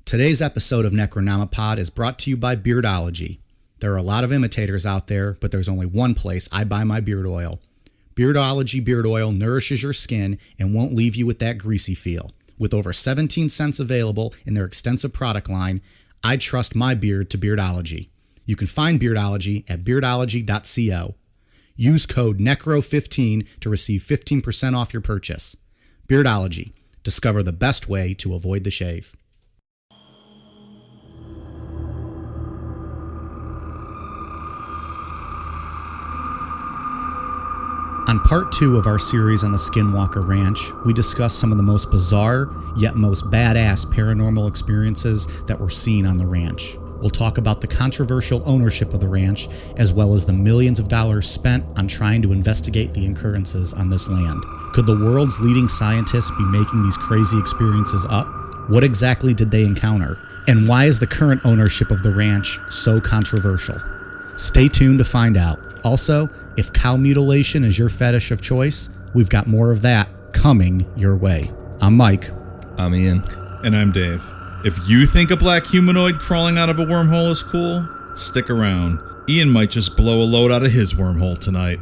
Today's episode of Necronomipod is brought to you by Beardology. There are a lot of imitators out there, but there's only one place I buy my beard oil. Beardology beard oil nourishes your skin and won't leave you with that greasy feel. With over 17 cents available in their extensive product line, I trust my beard to Beardology. You can find Beardology at beardology.co. Use code NECRO15 to receive 15% off your purchase. Beardology. Discover the best way to avoid the shave. On part 2 of our series on the Skinwalker Ranch, we discuss some of the most bizarre, yet most badass paranormal experiences that were seen on the ranch. We'll talk about the controversial ownership of the ranch, as well as the millions of dollars spent on trying to investigate the occurrences on this land. Could the world's leading scientists be making these crazy experiences up? What exactly did they encounter? And why is the current ownership of the ranch so controversial? Stay tuned to find out. Also, if cow mutilation is your fetish of choice, we've got more of that coming your way. I'm Mike. I'm Ian. And I'm Dave. If you think a black humanoid crawling out of a wormhole is cool, stick around. Ian might just blow a load out of his wormhole tonight.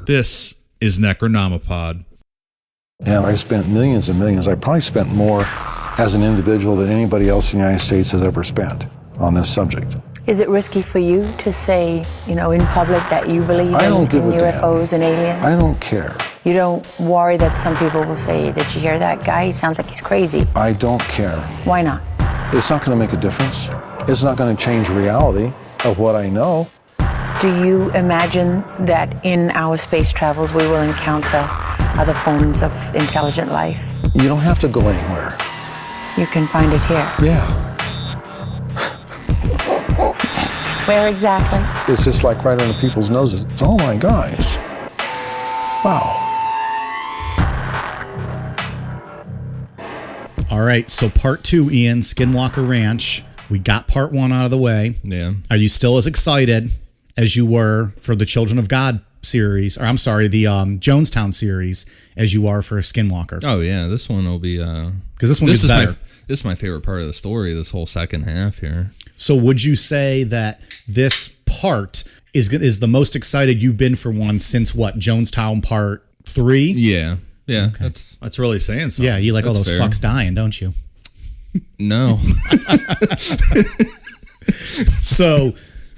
This is Necronomipod. And I spent millions and millions. I probably spent more as an individual than anybody else in the United States has ever spent on this subject. Is it risky for you to say, in public that you believe in UFOs and aliens? I don't care. You don't worry that some people will say, did you hear that guy? He sounds like he's crazy. I don't care. Why not? It's not going to make a difference. It's not going to change reality of what I know. Do you imagine that in our space travels we will encounter other forms of intelligent life? You don't have to go anywhere. You can find it here. Yeah. Where exactly? It's just like right under people's noses. Oh my gosh. Wow. All right, so part 2, Ian, Skinwalker Ranch. We got part 1 out of the way. Yeah. Are you still as excited as you were for the Children of God series, or I'm sorry, the Jonestown series, as you are for Skinwalker? Oh yeah, this one will be because this one gets better. This is my favorite part of the story. This whole second half here. So would you say that this part is the most excited you've been for one since what, Jonestown Part 3? Yeah. Yeah. Okay. That's really saying something. Yeah, you like all those fair. fucks dying, don't you? No. So,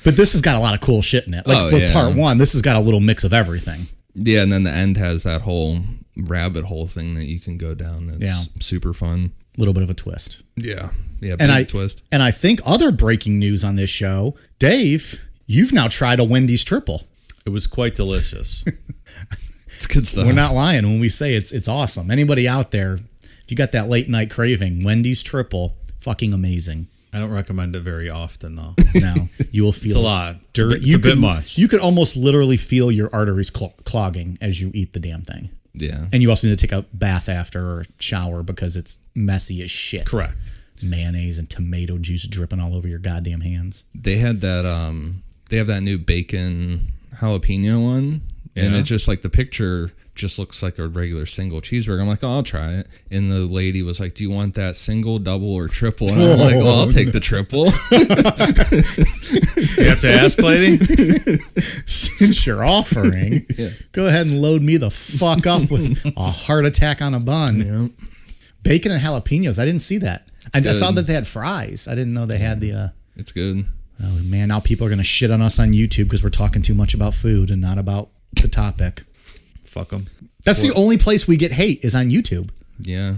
but this has got a lot of cool shit in it. Like with part 1, this has got a little mix of everything. Yeah, and then the end has that whole rabbit hole thing that you can go down. It's super fun. A little bit of a twist. Yeah. Yeah, And twist. And I think other breaking news on this show, Dave, you've now tried a Wendy's triple. It was quite delicious. It's good stuff. We're not lying when we say it's awesome. Anybody out there, if you got that late night craving, Wendy's triple, fucking amazing. I don't recommend it very often, though. No, you will feel It's a lot. Dirt. It's a bit much. You could almost literally feel your arteries clogging as you eat the damn thing. Yeah. And you also need to take a bath after or shower because it's messy as shit. Correct. Mayonnaise and tomato juice dripping all over your goddamn hands. They had that they have that new bacon jalapeno one, and it's just like the picture just looks like a regular single cheeseburger. I'm like, oh, I'll try it. And the lady was like, do you want that single, double, or triple? And I'm like, well, I'll take the triple. You have to ask, lady? Since you're offering, go ahead and load me the fuck up with a heart attack on a bun. Yeah. Bacon and jalapenos. I didn't see that. I saw that they had fries. I didn't know they had the... It's good. Oh, man. Now people are going to shit on us on YouTube because we're talking too much about food and not about the topic. Fuck them. That's the only place we get hate is on YouTube. Yeah.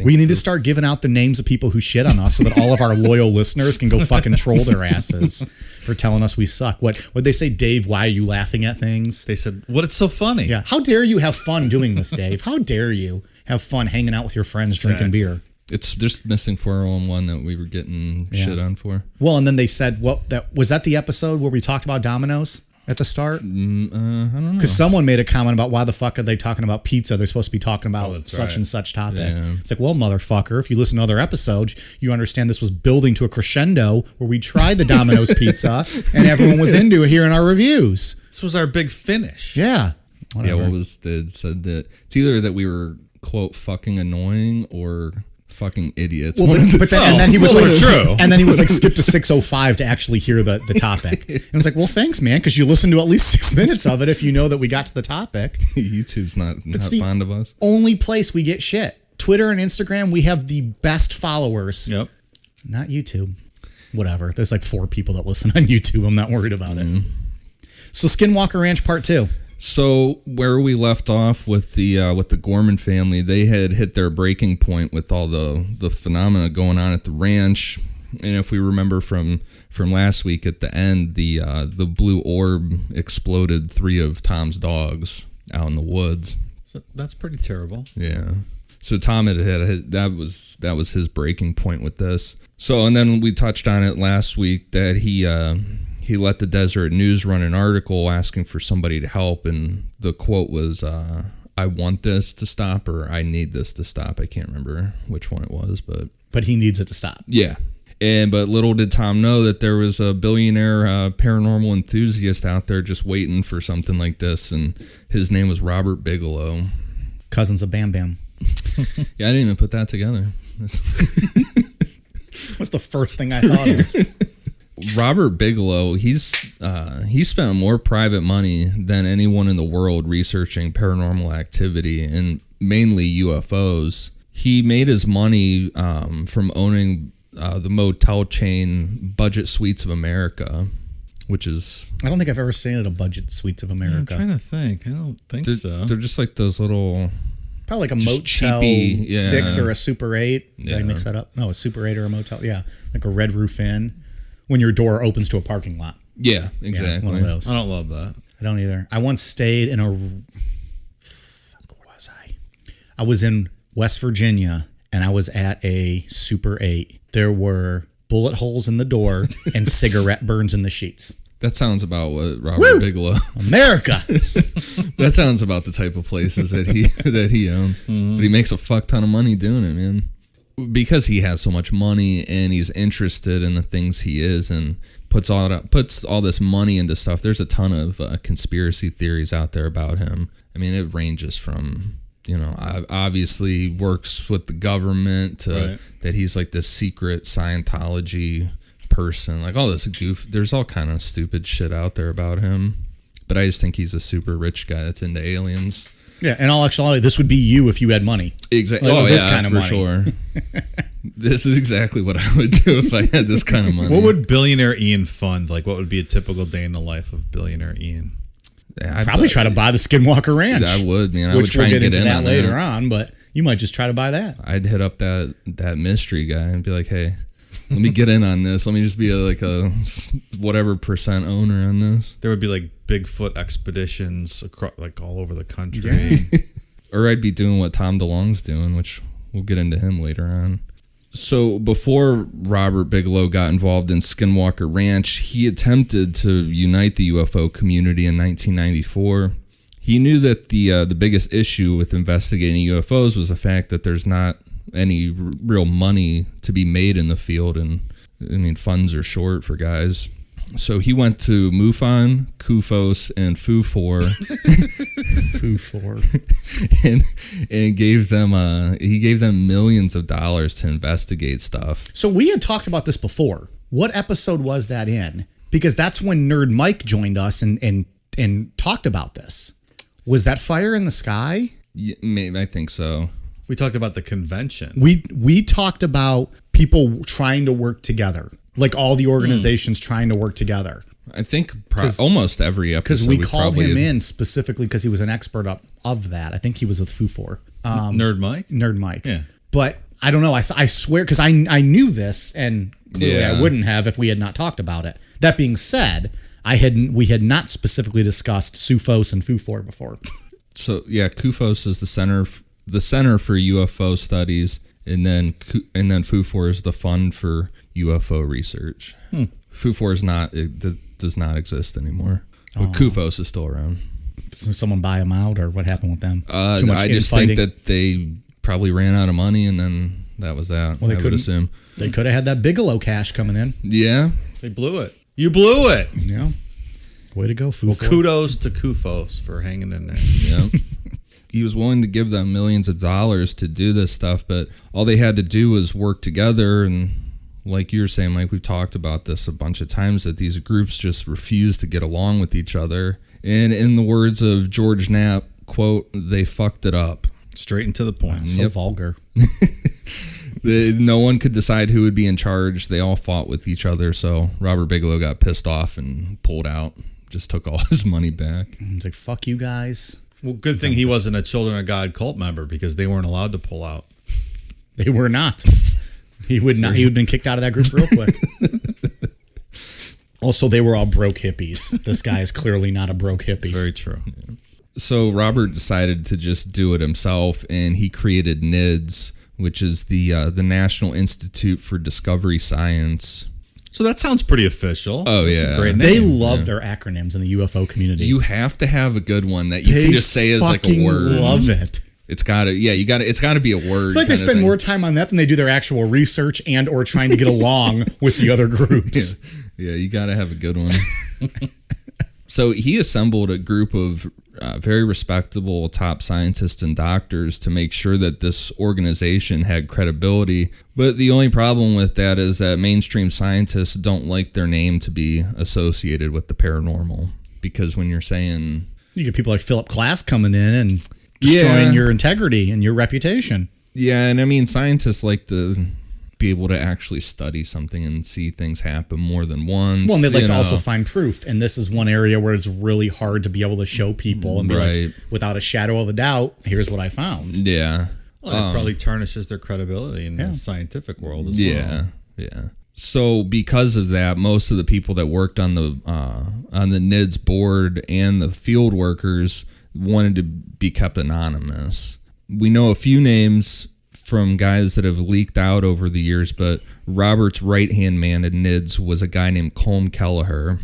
We need to start giving out the names of people who shit on us so that all of our loyal listeners can go fucking troll their asses for telling us we suck. Would they say, Dave, why are you laughing at things? They said, what? It's so funny. Yeah. How dare you have fun doing this, Dave? How dare you have fun hanging out with your friends, drinking beer? It's just missing 401 that we were getting shit on for. Well, and then they said, was that the episode where we talked about Domino's at the start? I don't know. Because someone made a comment about why the fuck are they talking about pizza? They're supposed to be talking about such and such topic. Yeah. It's like, well, motherfucker, if you listen to other episodes, you understand this was building to a crescendo where we tried the Domino's pizza and everyone was into it here in our reviews. This was our big finish. Yeah. Whatever. Yeah, it said that it's either that we were, quote, fucking annoying or fucking idiots. Well, and then he was like, true. And then he was like, skip to 6:05 to actually hear the topic. And it's like, well, thanks, man, because you listened to at least 6 minutes of it if you know that we got to the topic. YouTube's not fond of us. Only place we get shit. Twitter and Instagram, we have the best followers. Yep. Not YouTube. Whatever. There's like 4 people that listen on YouTube. I'm not worried about it. So Skinwalker Ranch Part 2. So where we left off with the Gorman family, they had hit their breaking point with all the phenomena going on at the ranch. And if we remember from last week at the end, the blue orb exploded 3 of Tom's dogs out in the woods. So that's pretty terrible. Yeah. So Tom had that was his breaking point with this. So, and then we touched on it last week that he let the Deseret News run an article asking for somebody to help, and the quote was, "I want this to stop," or "I need this to stop." I can't remember which one it was, but he needs it to stop. Yeah. But little did Tom know that there was a billionaire paranormal enthusiast out there just waiting for something like this, and his name was Robert Bigelow. Cousins of Bam Bam. Yeah, I didn't even put that together. What's the first thing I thought of? Robert Bigelow, he spent more private money than anyone in the world researching paranormal activity, and mainly UFOs. He made his money from owning the motel chain Budget Suites of America, which is... I don't think I've ever stayed at a Budget Suites of America. I'm trying to think. I don't think so. They're just like those little... Probably like a Motel cheapy, 6 or a Super 8. Did I Yeah. mix that up? No, a Super 8 or a Motel. Yeah, like a Red Roof Inn when your door opens to a parking lot. Yeah, exactly. Yeah, one of those. I don't love that. I don't either. I once stayed in a... Fuck, where was I? I was in West Virginia, and I was at a Super 8. There were bullet holes in the door and cigarette burns in the sheets. That sounds about what Robert Bigelow... America! That sounds about the type of places that he owns. Mm-hmm. But he makes a fuck ton of money doing it, man. Because he has so much money and he's interested in the things he is and puts all this money into stuff. There's a ton of conspiracy theories out there about him. I mean, it ranges from, obviously works with the government to that he's like this secret Scientology person, like all this goof. There's all kind of stupid shit out there about him, but I just think he's a super rich guy that's into aliens. Yeah, and all actually, this would be you if you had money. Exactly. Like, this kind of for money. Sure. This is exactly what I would do if I had this kind of money. What would billionaire Ian fund? Like, what would be a typical day in the life of billionaire Ian? I'd probably try to buy the Skinwalker Ranch. I would, man. I Which would try we'll and get into in that on later on, but you might just try to buy that. I'd hit up that mystery guy and be like, hey, let me get in on this. Let me just be a whatever percent owner on this. There would be like Bigfoot expeditions across, like all over the country. Yeah. Or I'd be doing what Tom DeLonge's doing, which we'll get into him later on. So before Robert Bigelow got involved in Skinwalker Ranch, he attempted to unite the UFO community in 1994. He knew that the biggest issue with investigating UFOs was the fact that there's not any real money to be made in the field, and I mean funds are short for guys. So he went to MUFON, CUFOS, and FUFOR. FUFOR. and gave them millions of dollars to investigate stuff. So we had talked about this before. What episode was that in? Because that's when Nerd Mike joined us and talked about this. Was that Fire in the Sky? Yeah, maybe, I think so. We talked about the convention. We talked about people trying to work together. Like all the organizations trying to work together. I think almost every episode. Because we called him in specifically because he was an expert of that. I think he was with FUFOR. Nerd Mike? Nerd Mike. Yeah. But I don't know. I swear, because I knew this, and clearly I wouldn't have if we had not talked about it. That being said, we had not specifically discussed SUFOS and FUFOR before. So yeah, CUFOS is the center for UFO studies, and then FUFOR is the fund for UFO research. FUFOR does not exist anymore, but CUFOS is still around. Did someone buy them out, or what happened with them? Too much I just think that they probably ran out of money, and then that was that. Well, I would assume they could have had that Bigelow cash coming in. Yeah, they blew it. You blew it. Yeah. Way to go, FUFOR. Well, kudos to CUFOS for hanging in there. Yeah. he was willing to give them millions of dollars to do this stuff, but all they had to do was work together. And like you were saying, Mike, we've talked about this a bunch of times, that these groups just refuse to get along with each other. And in the words of George Knapp, quote, they fucked it up. Straight and to the point. So vulgar. No one could decide who would be in charge. They all fought with each other. So Robert Bigelow got pissed off and pulled out, just took all his money back. He's like, fuck you guys. Well, good thing he wasn't a Children of God cult member, because they weren't allowed to pull out. They were not. He would not. He would have been kicked out of that group real quick. Also, they were all broke hippies. This guy is clearly not a broke hippie. Very true. Yeah. So Robert decided to just do it himself, and he created NIDS, which is the National Institute for Discovery Science. So that sounds pretty official. Oh, That's yeah. a great name. They love their acronyms in the UFO community. You have to have a good one that you can just say as like a fucking word. Love it. It's gotta, it's gotta be a word. I feel like they spend more time on that than they do their actual research and or trying to get along with the other groups. Yeah, you gotta have a good one. So he assembled a group of very respectable top scientists and doctors to make sure that this organization had credibility. But the only problem with that is that mainstream scientists don't like their name to be associated with the paranormal. Because when you're saying... You get people like Philip Klass coming in and destroying your integrity and your reputation. Yeah, and I mean, scientists like to be able to actually study something and see things happen more than once. Well, and they'd like to also find proof. And this is one area where it's really hard to be able to show people and be like, without a shadow of a doubt, here's what I found. Yeah. Well, it probably tarnishes their credibility in the scientific world as well. Yeah. So because of that, most of the people that worked on the NIDS board and the field workers wanted to be kept anonymous. We know a few names from guys that have leaked out over the years, but Robert's right-hand man at NIDS was a guy named Colm Kelleher.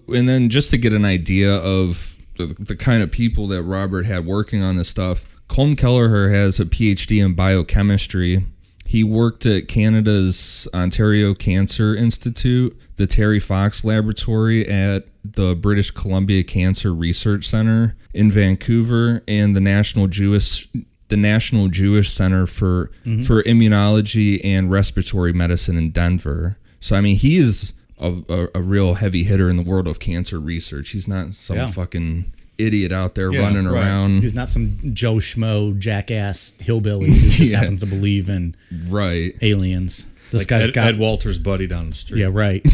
And then just to get an idea of the kind of people that Robert had working on this stuff, Colm Kelleher has a PhD in biochemistry. He worked at Canada's Ontario Cancer Institute, the Terry Fox Laboratory at the British Columbia Cancer Research Center in Vancouver, and the National Jewish Center for Immunology and Respiratory Medicine in Denver. So I mean, he is a real heavy hitter in the world of cancer research. He's not some fucking idiot out there running around. He's not some Joe Schmo jackass hillbilly who just happens to believe in aliens. This like guy's got Ed Walter's buddy down the street. Yeah, right.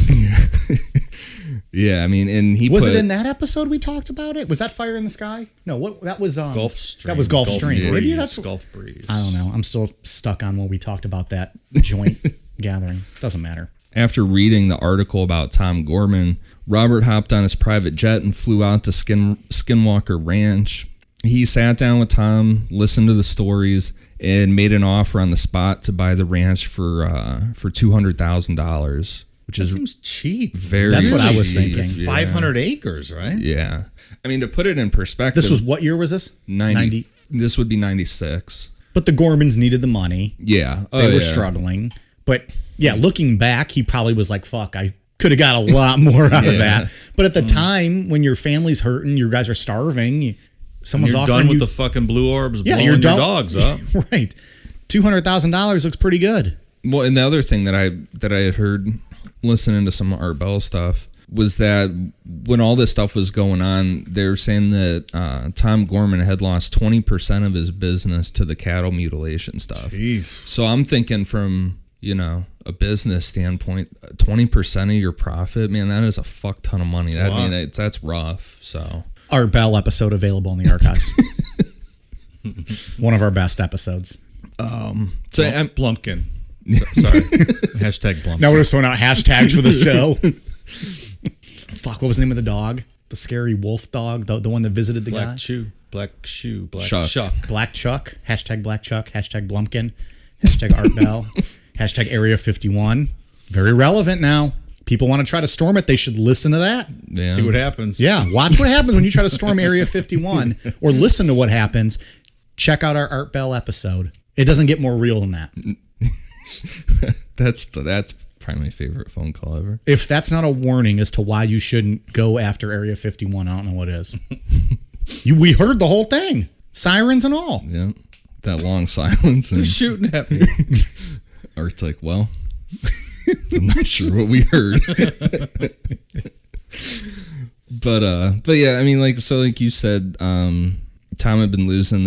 Yeah, I mean, and he was it in that episode we talked about it? Was that Fire in the Sky? No, what that was Gulfstream. That was Gulfstream. Breeze, Maybe that's Gulf Breeze. I don't know. I'm still stuck on when we talked about that joint gathering. Doesn't matter. After reading the article about Tom Gorman, Robert hopped on his private jet and flew out to Skinwalker Ranch. He sat down with Tom, listened to the stories, and made an offer on the spot to buy the ranch for $200,000, which seems cheap. Very That's what I was cheap. thinking. It's 500 acres, right? Yeah. I mean, to put it in perspective, This was what year was this? 90. This would be 96. But the Gormans needed the money. Yeah. They were struggling. But yeah, looking back, he probably was like, fuck, I could have got a lot more out of that. But at the time, when your family's hurting, you guys are starving, someone's You're offering done with you the fucking blue orbs blowing you're your done. dogs up. Right. $200,000 looks pretty good. Well, and the other thing that I had heard listening to some Art Bell stuff was that when all this stuff was going on, they were saying that Tom Gorman had lost 20% of his business to the cattle mutilation stuff. Jeez. So I'm thinking from, a business standpoint, 20% of your profit, man, that is a fuck ton of money. That's rough. So Art Bell episode available in the archives. One of our best episodes. Blumpkin. Sorry. Hashtag Blumpkin. Now we're just throwing out hashtags for the show. Fuck, what was the name of the dog? The scary wolf dog? The one that visited the guy? Black Chuck. Chuck. Black Chuck. Hashtag Black Chuck. Hashtag Blumpkin. Hashtag Art Bell. Hashtag Area 51. Very relevant now. People want to try to storm it. They should listen to that. Yeah. See what happens. Yeah, watch what happens when you try to storm Area 51 or listen to what happens. Check out our Art Bell episode. It doesn't get more real than that. That's probably my favorite phone call ever. If that's not a warning as to why you shouldn't go after Area 51, I don't know what is. We heard the whole thing. Sirens and all. Yeah. That long silence. They're And shooting at me. Art's like, well, I'm not sure what we heard. But yeah, I mean, like you said, Tom had been losing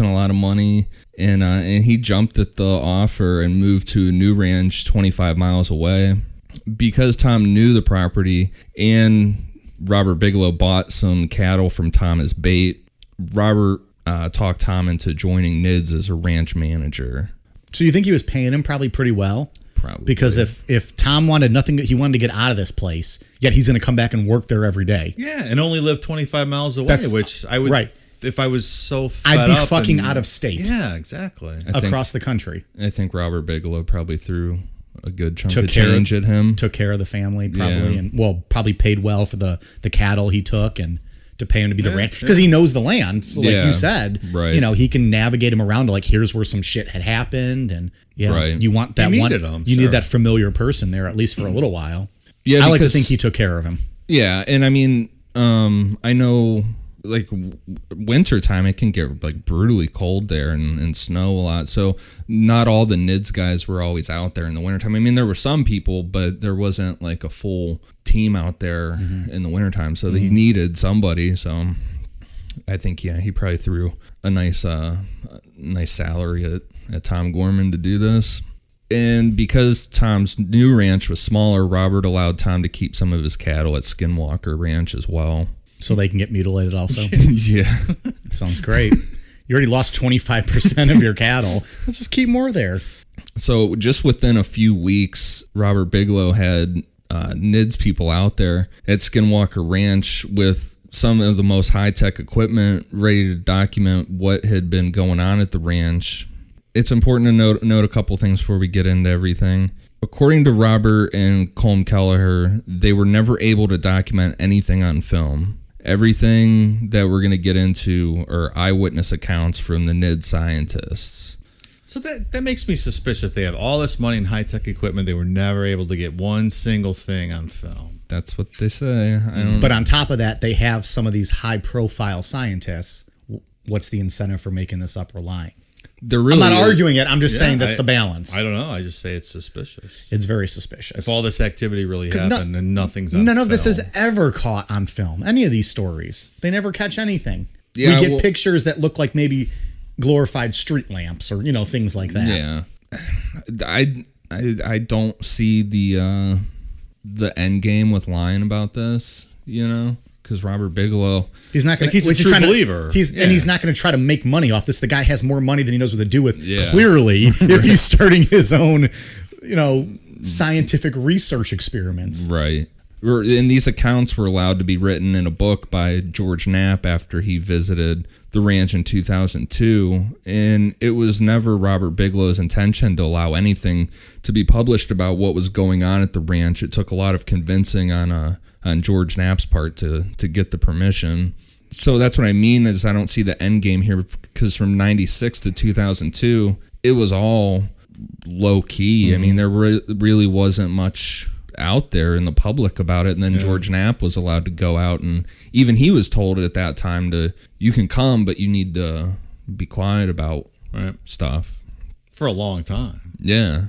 a lot of money, and he jumped at the offer and moved to a new ranch 25 miles away because Tom knew the property, and Robert Bigelow bought some cattle from Tom as bait. Robert talked Tom into joining NIDS as a ranch manager. So you think he was paying him probably pretty well? Probably. Because if Tom wanted nothing, he wanted to get out of this place, yet he's going to come back and work there every day. Yeah, and only live 25 miles away, which I would, right. If I was so fed I'd be up fucking and, out of state. Yeah, exactly. Across the country. I think Robert Bigelow probably threw a good chunk of change at him. Took care of the family probably, and probably paid well for the cattle he took and to pay him to be the ranch because he knows the land. So like you said, right. You know, he can navigate him around to like, here's where some shit had happened. And right. You want that one. You need that familiar person there, at least for a little while. Yeah. I like to think he took care of him. Yeah. And I mean, I know like wintertime, it can get like brutally cold there and snow a lot. So not all the NIDS guys were always out there in the wintertime. I mean, there were some people, but there wasn't like a full team out there in the wintertime. So he needed somebody. So I think, he probably threw a nice salary at Tom Gorman to do this. And because Tom's new ranch was smaller, Robert allowed Tom to keep some of his cattle at Skinwalker Ranch as well. So they can get mutilated also? Yeah. It sounds great. You already lost 25% of your cattle. Let's just keep more there. So just within a few weeks, Robert Bigelow had NIDS people out there at Skinwalker Ranch with some of the most high-tech equipment ready to document what had been going on at the ranch. It's important to note a couple things before we get into everything. According to Robert and Colm Kelleher, they were never able to document anything on film. Everything that we're going to get into are eyewitness accounts from the NIDS scientists. So that makes me suspicious. They have all this money and high-tech equipment. They were never able to get one single thing on film. That's what they say. But on top of that, they have some of these high-profile scientists. What's the incentive for making this up or lying? I'm not arguing it. I'm just saying that's the balance. I don't know. I just say it's suspicious. It's very suspicious. If all this activity really happened and nothing's on none film. of this is ever caught on film. Any of these stories. They never catch anything. Yeah, we get pictures that look like maybe glorified street lamps or, things like that. Yeah. I don't see the end game with lying about this, because Robert Bigelow, he's not going to. He's a true believer. And he's not going to try to make money off this. The guy has more money than he knows what to do with. Yeah. Clearly, if he's starting his own, scientific research experiments. Right. And these accounts were allowed to be written in a book by George Knapp after he visited the ranch in 2002. And it was never Robert Bigelow's intention to allow anything to be published about what was going on at the ranch. It took a lot of convincing on George Knapp's part to get the permission. So that's what I mean is I don't see the end game here, because from 96 to 2002, it was all low key. I mean, there really wasn't much out there in the public about it. And then George Knapp was allowed to go out, and even he was told at that time you can come, but you need to be quiet about stuff. For a long time. Yeah.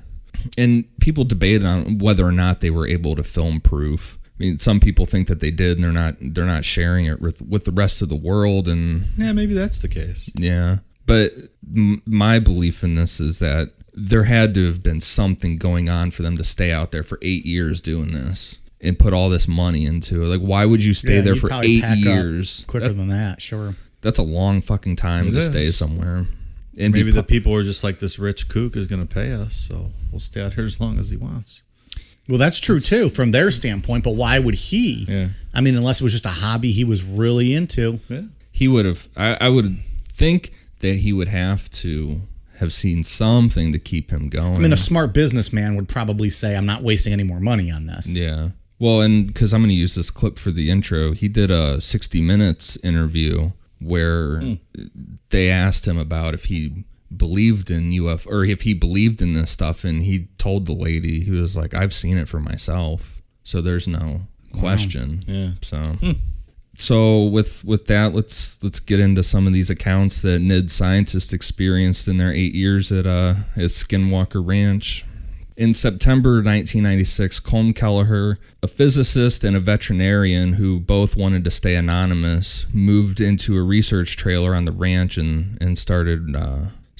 And people debated on whether or not they were able to film proof. I mean, some people think that they did, and they're not sharing it with the rest of the world. And yeah, maybe that's the case. Yeah. But my belief in this is that there had to have been something going on for them to stay out there for 8 years doing this and put all this money into it. Like, why would you stay there for 8 years? Quicker than that, sure. That's a long fucking time to stay somewhere. And maybe the people were just like, this rich kook is going to pay us, so we'll stay out here as long as he wants. Well, that's true too from their standpoint, but why would he? Yeah. I mean, unless it was just a hobby he was really into. Yeah. He would have, I would think that he would have to have seen something to keep him going. I mean, a smart businessman would probably say, I'm not wasting any more money on this. Yeah. Well, and because I'm going to use this clip for the intro, he did a 60 Minutes interview where they asked him about if he believed in UFO or if he believed in this stuff, and he told the lady, he was like, I've seen it for myself, so there's no question. Yeah. So with that, let's get into some of these accounts that NIDS scientists experienced in their 8 years at Skinwalker Ranch. In September 1996, Colm Kelleher, a physicist and a veterinarian who both wanted to stay anonymous, moved into a research trailer on the ranch and started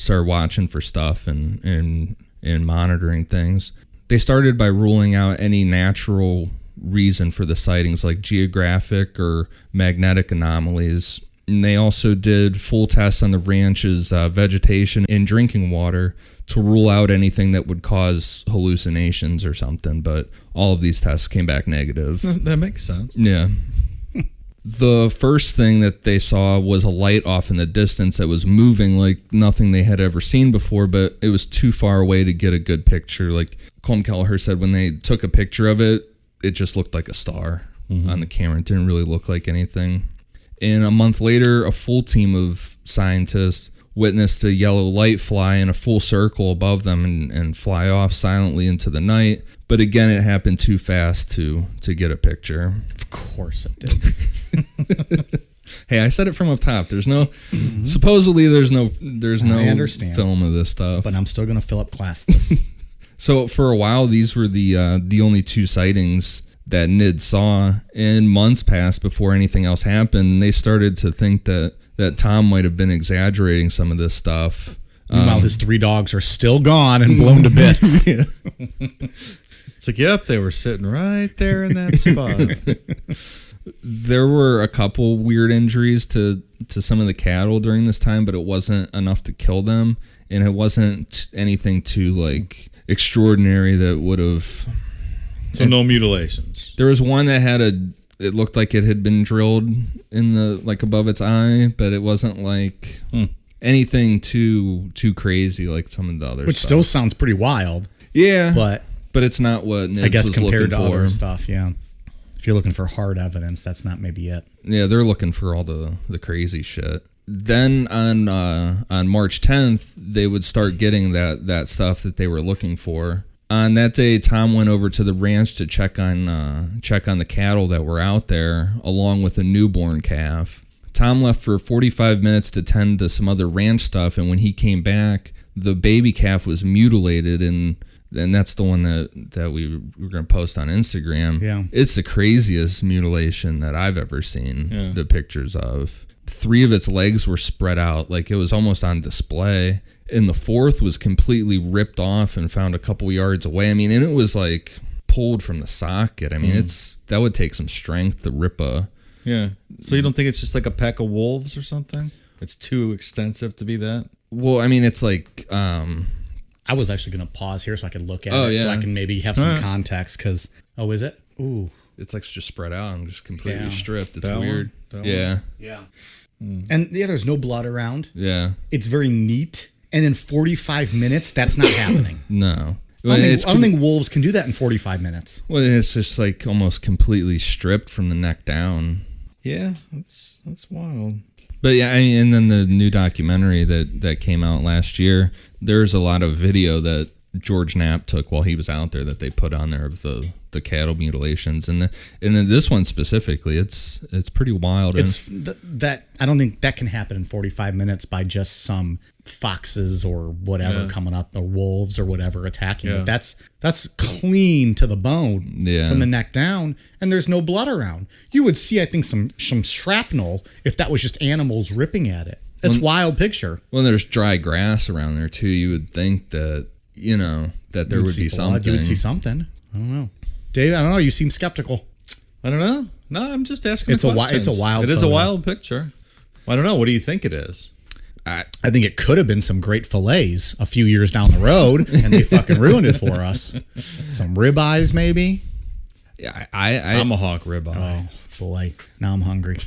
watching for stuff and monitoring things. They started by ruling out any natural reason for the sightings, like geographic or magnetic anomalies. And they also did full tests on the ranch's vegetation and drinking water to rule out anything that would cause hallucinations or something, but all of these tests came back negative. That makes sense. Yeah. The first thing that they saw was a light off in the distance that was moving like nothing they had ever seen before, but it was too far away to get a good picture. Like Colm Kelleher said, when they took a picture of it, it just looked like a star on the camera. It didn't really look like anything. And a month later, a full team of scientists witnessed a yellow light fly in a full circle above them and fly off silently into the night. But again, it happened too fast to get a picture. Of course it did. Hey, I said it from up top. There's no, supposedly there's no I understand. film of this stuff. But I'm still going to fill up class this. So for a while, these were the only two sightings that NIDS saw, and months passed before anything else happened. And they started to think that Tom might have been exaggerating some of this stuff. Meanwhile, his 3 dogs are still gone and blown to bits. Yeah. It's like, yep, they were sitting right there in that spot. There were a couple weird injuries to some of the cattle during this time, but it wasn't enough to kill them, and it wasn't anything too like extraordinary that would have. So no mutilations. There was one that had it looked like it had been drilled in the like above its eye, but it wasn't like anything too crazy like some of the other Which stuff. still sounds pretty wild. Yeah, But it's not what NIDS I guess was compared to looking for. other stuff, yeah. If you're looking for hard evidence, that's not maybe it. Yeah, they're looking for all the crazy shit. Then on March 10th, they would start getting that stuff that they were looking for. On that day, Tom went over to the ranch to check on the cattle that were out there, along with a newborn calf. Tom left for 45 minutes to tend to some other ranch stuff, and when he came back, the baby calf was mutilated, and that's the one that we were going to post on Instagram. Yeah. It's the craziest mutilation that I've ever seen the pictures of. 3 of its legs were spread out, like it was almost on display. And the 4th was completely ripped off and found a couple yards away. I mean, and it was like pulled from the socket. I mean, that would take some strength to rip a. Yeah. So you don't think it's just like a pack of wolves or something? It's too extensive to be that? Well, I mean, it's like. I was actually going to pause here so I could look at it, yeah. so I can maybe have some context. Because is it? Ooh, it's like just spread out and just completely stripped. It's That weird. one? yeah. And there's no blood around. Yeah. It's very neat. And in 45 minutes, that's not happening. No. I don't think wolves can do that in 45 minutes. Well, it's just like almost completely stripped from the neck down. Yeah, that's wild. But yeah, I mean, and then the new documentary that came out last year, there's a lot of video that George Knapp took while he was out there that they put on there of the cattle mutilations, and in this one specifically, it's pretty wild. It's that I don't think that can happen in 45 minutes by just some foxes or whatever coming up, or wolves or whatever attacking it. That's clean to the bone from the neck down, and there's no blood around. You would see, I think, some shrapnel if that was just animals ripping at it. It's wild picture. Well, there's dry grass around there too. You would think that that there would be something. You would see something. I don't know, Dave. I don't know. You seem skeptical. I don't know. No, I'm just asking. It's questions. a wild. It is photo. a wild picture. I don't know. What do you think it is? I think it could have been some great fillets a few years down the road, and they fucking ruined it for us. Some ribeyes, maybe. Yeah, Tomahawk ribeye. Oh boy, now I'm hungry.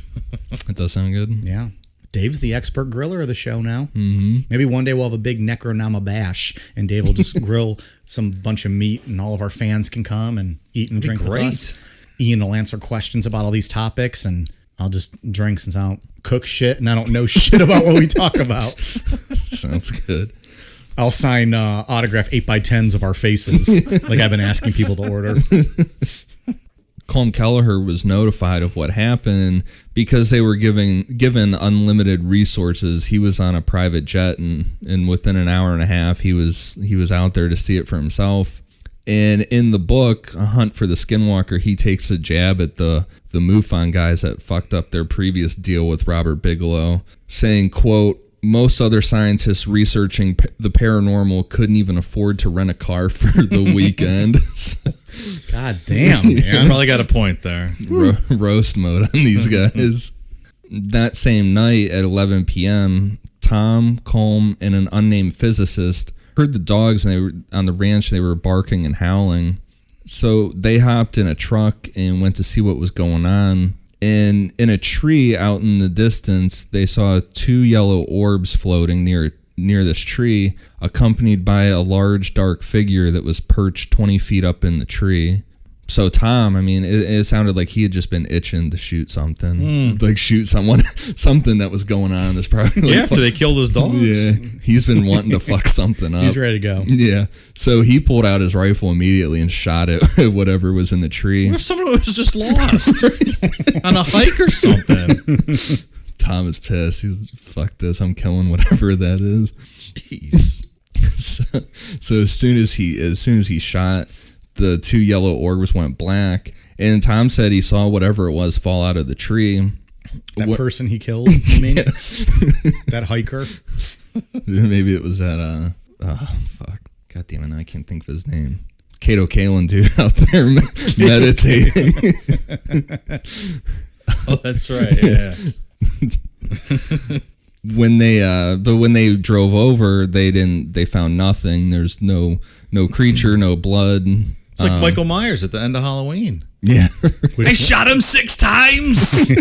It does sound good. Yeah. Dave's the expert griller of the show now. Mm-hmm. Maybe one day we'll have a big Necronama bash, and Dave will just grill some bunch of meat, and all of our fans can come and eat and drink with us. Ian will answer questions about all these topics, and I'll just drink since I don't cook shit and I don't know shit about what we talk about. Sounds good. I'll sign autograph 8x10s of our faces, like I've been asking people to order. Colm Kelleher was notified of what happened because they were given unlimited resources. He was on a private jet, and within an hour and a half, he was out there to see it for himself. And in the book, A Hunt for the Skinwalker, he takes a jab at the MUFON guys that fucked up their previous deal with Robert Bigelow, saying, quote, most other scientists researching the paranormal couldn't even afford to rent a car for the weekend. God damn. Yeah, probably got a point there. Roast mode on these guys. That same night at 11 p.m., Tom, Colm, and an unnamed physicist heard the dogs and they were on the ranch. They were barking and howling. So they hopped in a truck and went to see what was going on. And in a tree out in the distance, they saw 2 yellow orbs floating near this tree, accompanied by a large dark figure that was perched 20 feet up in the tree. So Tom, I mean, it sounded like he had just been itching to shoot something, like shoot someone, something that was going on. This probably Yeah, after they killed his dogs. Yeah, he's been wanting to fuck something up. He's ready to go. Yeah, so he pulled out his rifle immediately and shot it at whatever was in the tree. What if someone was just lost on a hike or something? Tom is pissed. He's fuck this. I'm killing whatever that is. Jeez. So as soon as he shot, the 2 yellow orbs went black, and Tom said he saw whatever it was fall out of the tree. That person he killed, you mean? That hiker? Maybe it was that, fuck. God damn it, now I can't think of his name. Kato Kalin dude out there meditating. Oh, that's right, yeah. When they drove over, they found nothing. There's no creature, no blood. It's like Michael Myers at the end of Halloween. Yeah. I shot him 6 times.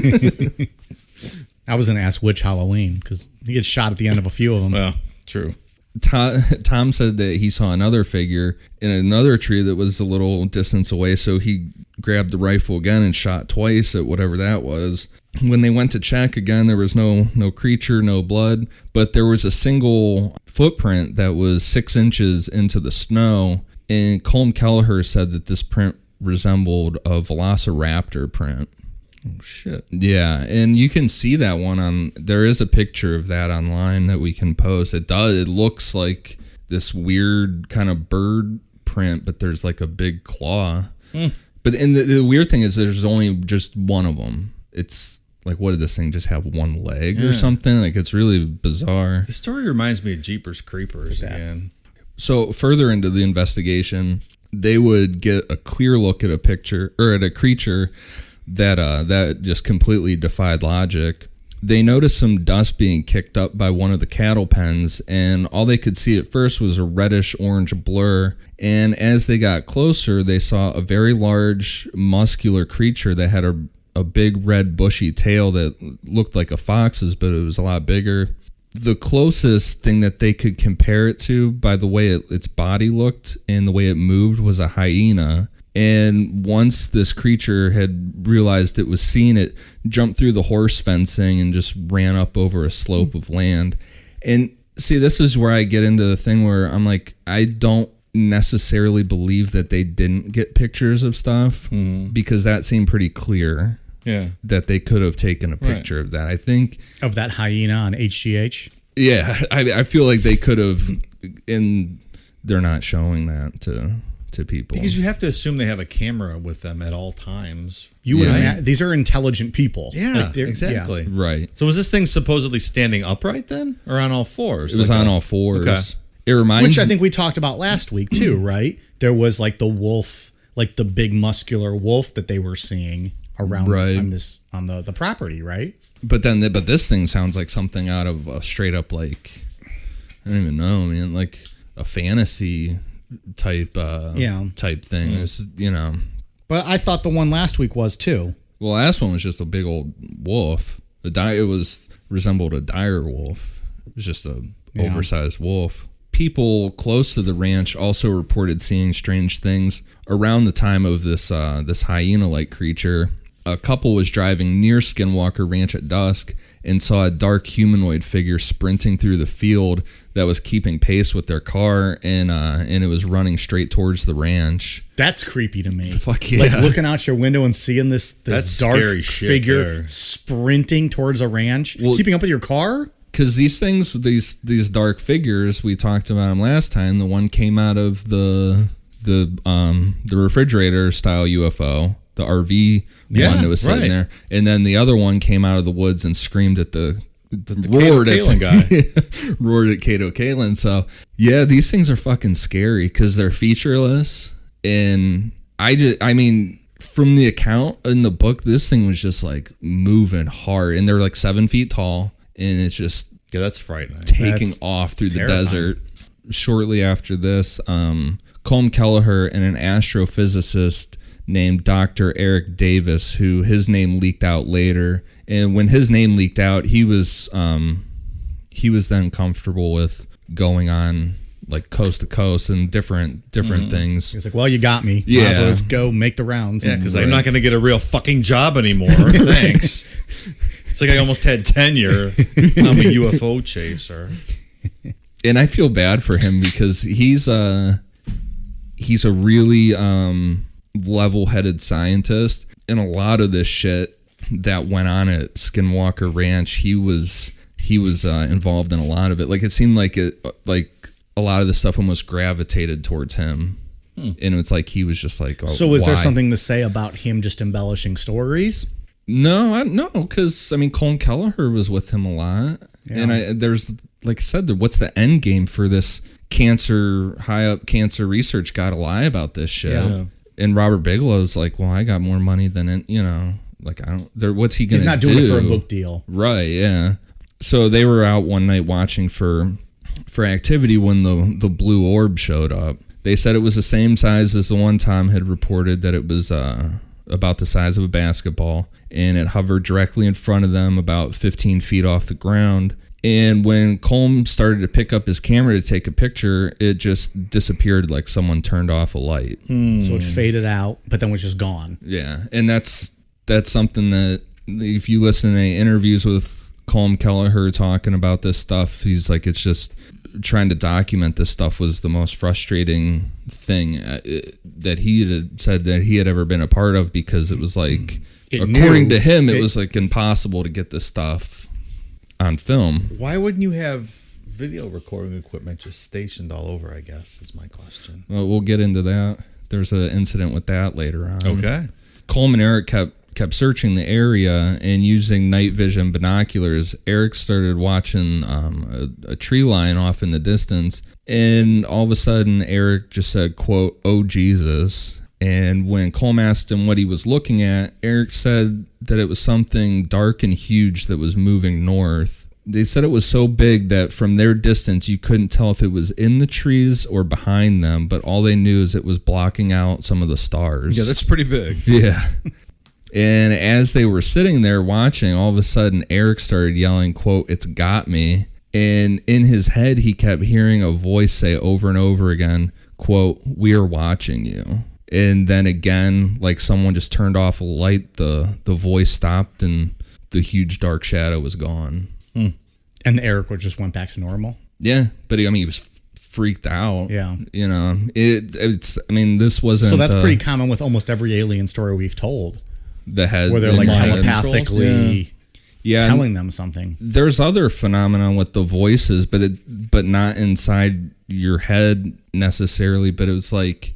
I was going to ask which Halloween, because he gets shot at the end of a few of them. Well, true. Tom said that he saw another figure in another tree that was a little distance away, so he grabbed the rifle again and shot twice at whatever that was. When they went to check again, there was no creature, no blood, but there was a single footprint that was 6 inches into the snow, and Colm Kelleher said that this print resembled a velociraptor print. Oh, shit. Yeah, and you can see that one there is a picture of that online that we can post. It looks like this weird kind of bird print, but there's like a big claw. But the weird thing is there's only just one of them. It's like, what did this thing just have one leg or something? Like, it's really bizarre. The story reminds me of Jeepers Creepers again. So further into the investigation, they would get a clear look at a picture or at a creature that just completely defied logic. They noticed some dust being kicked up by one of the cattle pens, and all they could see at first was a reddish-orange blur. And as they got closer, they saw a very large, muscular creature that had a big red bushy tail that looked like a fox's, but it was a lot bigger. The closest thing that they could compare it to by the way its body looked and the way it moved was a hyena. And once this creature had realized it was seen, it jumped through the horse fencing and just ran up over a slope of land. And see, this is where I get into the thing where I'm like, I don't necessarily believe that they didn't get pictures of stuff because that seemed pretty clear. Yeah. That they could have taken a picture of that. I think of that hyena on HGH. Yeah, I feel like they could have, and they're not showing that to people because you have to assume they have a camera with them at all times. You would these are intelligent people. Yeah, exactly. Yeah. Right. So was this thing supposedly standing upright then, or on all fours? It was on all fours. Okay. It reminds which I think we talked about last week too, right? There was like the wolf, like the big muscular wolf that they were seeing around on the property, right? But this thing sounds like something out of a straight up, like, I don't even know, man, like a fantasy type type thing. It's, But I thought the one last week was too. Well, last one was just a big old wolf. It resembled a dire wolf. It was just a oversized wolf. People close to the ranch also reported seeing strange things around the time of this hyena-like creature. A couple was driving near Skinwalker Ranch at dusk, and saw a dark humanoid figure sprinting through the field that was keeping pace with their car, and it was running straight towards the ranch. That's creepy to me. Fuck yeah. Like looking out your window and seeing this That's dark scary shit figure there. sprinting towards a ranch, keeping up with your car. Because these things, these dark figures, we talked about them last time. The one came out of the refrigerator style UFO, the RV one that was sitting there, and then the other one came out of the woods and screamed at roared at Kato Kalin. So yeah, these things are fucking scary because they're featureless, and I mean, from the account in the book, this thing was just like moving hard, and they're like 7 feet tall, and it's just that's frightening. Taking off through the desert. Shortly after this, Colm Kelleher and an astrophysicist named Dr. Eric Davis, who his name leaked out later, and when his name leaked out, he was then comfortable with going on like coast to coast and different things. He's like, well, you got me. Yeah. Might as well just go make the rounds. Yeah, because I'm not going to get a real fucking job anymore. Thanks. It's like I almost had tenure. I'm a UFO chaser. And I feel bad for him because he's a really level-headed scientist, and a lot of this shit that went on at Skinwalker Ranch, he was involved in a lot of it. Like it seemed like a lot of the stuff almost gravitated towards him, and it's like he was just like. Oh, so is there something to say about him just embellishing stories? No, because I mean, Colm Kelleher was with him a lot, and there's, like I said, what's the end game for this high up cancer research guy to lie about this shit? Yeah. And Robert Bigelow's like, well, I got more money than like I don't. What's he gonna do? He's not doing it for a book deal, right? Yeah. So they were out one night watching for activity when the blue orb showed up. They said it was the same size as the one Tom had reported, that it was about the size of a basketball, and it hovered directly in front of them about 15 feet off the ground. And when Colm started to pick up his camera to take a picture, it just disappeared like someone turned off a light. So it faded out, but then was just gone. Yeah, and that's something that if you listen to any interviews with Colm Kelleher talking about this stuff, he's like, it's just trying to document this stuff was the most frustrating thing that he had said that he had ever been a part of, because it was like, according to him, it was like impossible to get this stuff on film. Why wouldn't you have video recording equipment just stationed all over, I guess, is my question. Well, we'll get into that. There's an incident with that later on. Okay. Colm and Eric kept searching the area, and using night vision binoculars, Eric started watching a tree line off in the distance, and all of a sudden Eric just said, quote, "Oh Jesus." And when Colm asked him what he was looking at, Eric said that it was something dark and huge that was moving north. They said it was so big that from their distance you couldn't tell if it was in the trees or behind them, but all they knew is it was blocking out some of the stars. Yeah, that's pretty big. Yeah. And as they were sitting there watching, all of a sudden Eric started yelling, quote, "It's got me." And in his head, he kept hearing a voice say over and over again, quote, "We are watching you." And then again, like someone just turned off a light, the voice stopped, and the huge dark shadow was gone. And Eric just went back to normal? Yeah, but he was freaked out. Yeah. You know, this wasn't... So that's pretty common with almost every alien story we've told. Where they're like telepathically telling them something. There's other phenomena with the voices, but not inside your head necessarily. But it was like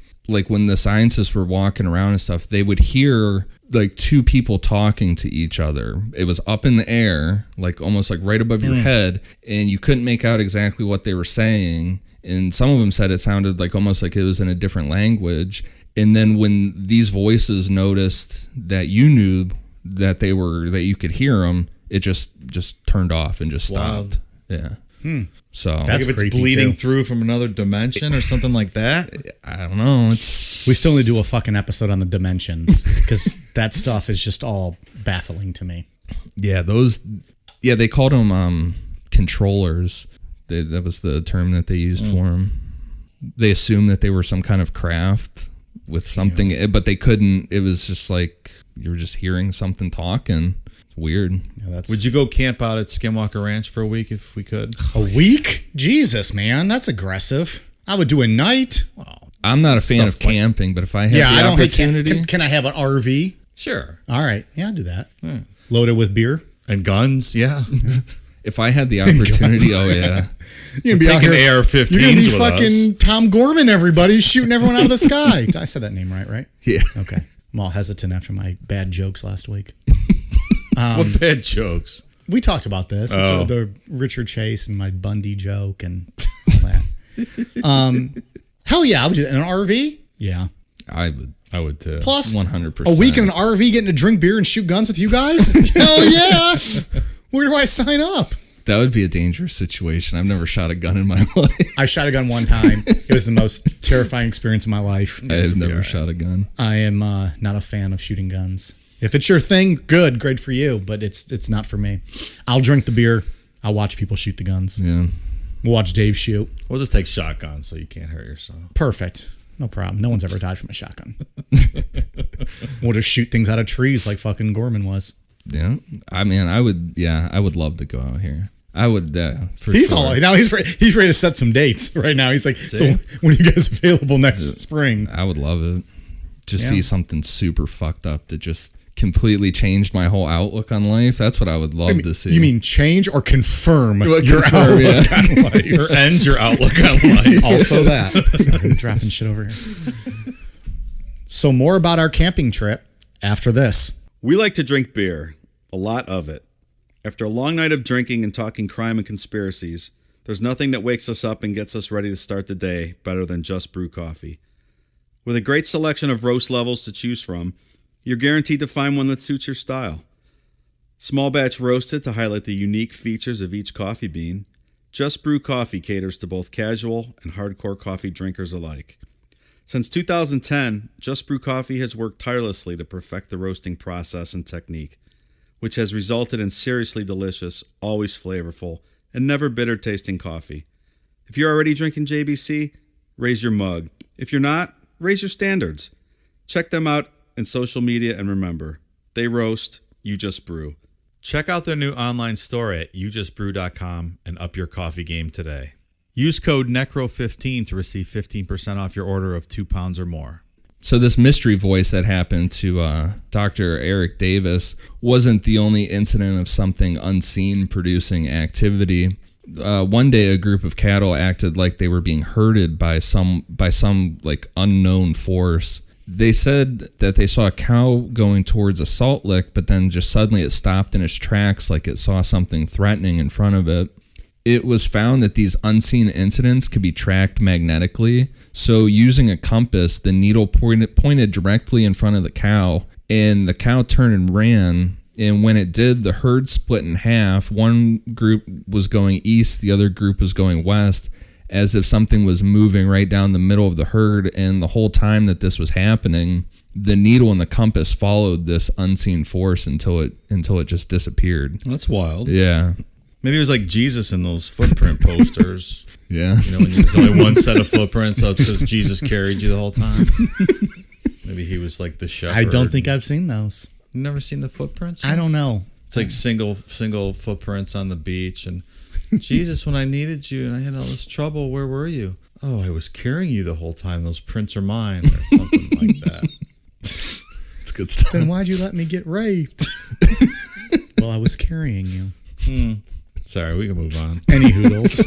when the scientists were walking around and stuff, they would hear like two people talking to each other. It was up in the air, like almost like right above your head, and you couldn't make out exactly what they were saying. And some of them said it sounded like almost like it was in a different language. And then when these voices noticed that you knew that that you could hear them, it just turned off and just stopped. Yeah. So that's if it's bleeding through from another dimension or something like that. I don't know. We still need to do a fucking episode on the dimensions, because that stuff is just all baffling to me. Yeah, they called them controllers. That was the term that they used for them. They assumed that they were some kind of craft with something, but they couldn't. It was just like you were just hearing something talking. weird. Yeah, Would you go camp out at Skinwalker Ranch for a week if we could? A week? Jesus, man, that's aggressive. I would do a night. I'm not a fan of camping, but if I had I the don't hate opportunity, can I have an RV? Sure. All right, yeah, I'll do that. Loaded with beer. And guns, yeah. if I had the opportunity, guns. oh yeah, You're gonna be Taking out here, AR-15s You're gonna be with fucking us. Tom Gorman, everybody, shooting everyone out of the sky. I said that name right? yeah. Okay. I'm all hesitant after my bad jokes last week. What bad jokes? We talked about this. Oh. The Richard Chase and my Bundy joke and all that. Hell yeah, I would do that. In an RV? Yeah. I would I would too. Plus, 100%. a week in an RV getting to drink beer and shoot guns with you guys? Hell yeah. Where do I sign up? That would be a dangerous situation. I've never shot a gun in my life. I shot a gun one time. It was the most terrifying experience of my life. I have never shot a gun. I am not a fan of shooting guns. If it's your thing, good, great for you. But it's not for me. I'll drink the beer. I'll watch people shoot the guns. Yeah. We'll watch Dave shoot. We'll just take shotguns so you can't hurt yourself. Perfect. No problem. No one's ever died from a shotgun. We'll just shoot things out of trees like fucking Gorman was. Yeah. I mean, I would love to go out here. I would, for He's sure. all now. He's ready to set some dates right now. He's like, so when are you guys available next spring? I would love it. Just see something super fucked up that just completely changed my whole outlook on life. That's what I would love to see. You mean change or confirm your confirm, outlook on life? Or end your outlook on life. Also that. Fucking dropping shit over here. So more about our camping trip after this. We like to drink beer, a lot of it. After a long night of drinking and talking crime and conspiracies, there's nothing that wakes us up and gets us ready to start the day better than Just Brew coffee. With a great selection of roast levels to choose from, you're guaranteed to find one that suits your style. Small batch roasted to highlight the unique features of each coffee bean, Just Brew coffee caters to both casual and hardcore coffee drinkers alike. Since 2010, Just Brew coffee has worked tirelessly to perfect the roasting process and technique, which has resulted in seriously delicious, always flavorful, and never bitter tasting coffee. If you're already drinking JBC, raise your mug. If you're not, raise your standards. Check them out in social media, and remember, they roast, you just brew. Check out their new online store at youjustbrew.com and up your coffee game today. Use code NECRO15 to receive 15% off your order of 2 pounds or more. So this mystery voice that happened to Dr. Eric Davis wasn't the only incident of something unseen producing activity. One day, a group of cattle acted like they were being herded by some like unknown force. They said that they saw a cow going towards a salt lick, but then just suddenly it stopped in its tracks like it saw something threatening in front of it. It was found that these unseen incidents could be tracked magnetically. So using a compass, the needle pointed directly in front of the cow, and the cow turned and ran. And when it did, the herd split in half. One group was going east, the other group was going west, as if something was moving right down the middle of the herd. And the whole time that this was happening, the needle and the compass followed this unseen force until it just disappeared. That's wild. Yeah. Maybe it was like Jesus in those footprint posters. Yeah. You know, when there's only one set of footprints, so it's just Jesus carried you the whole time. Maybe he was like the shepherd. I don't think I've seen those. You never seen the footprints? I don't know. It's like single footprints on the beach. And Jesus, when I needed you and I had all this trouble, where were you? Oh, I was carrying you the whole time. Those prints are mine, or something like that. It's good stuff. Then why'd you let me get raped? Well, I was carrying you. Sorry, we can move on. Any hoodles.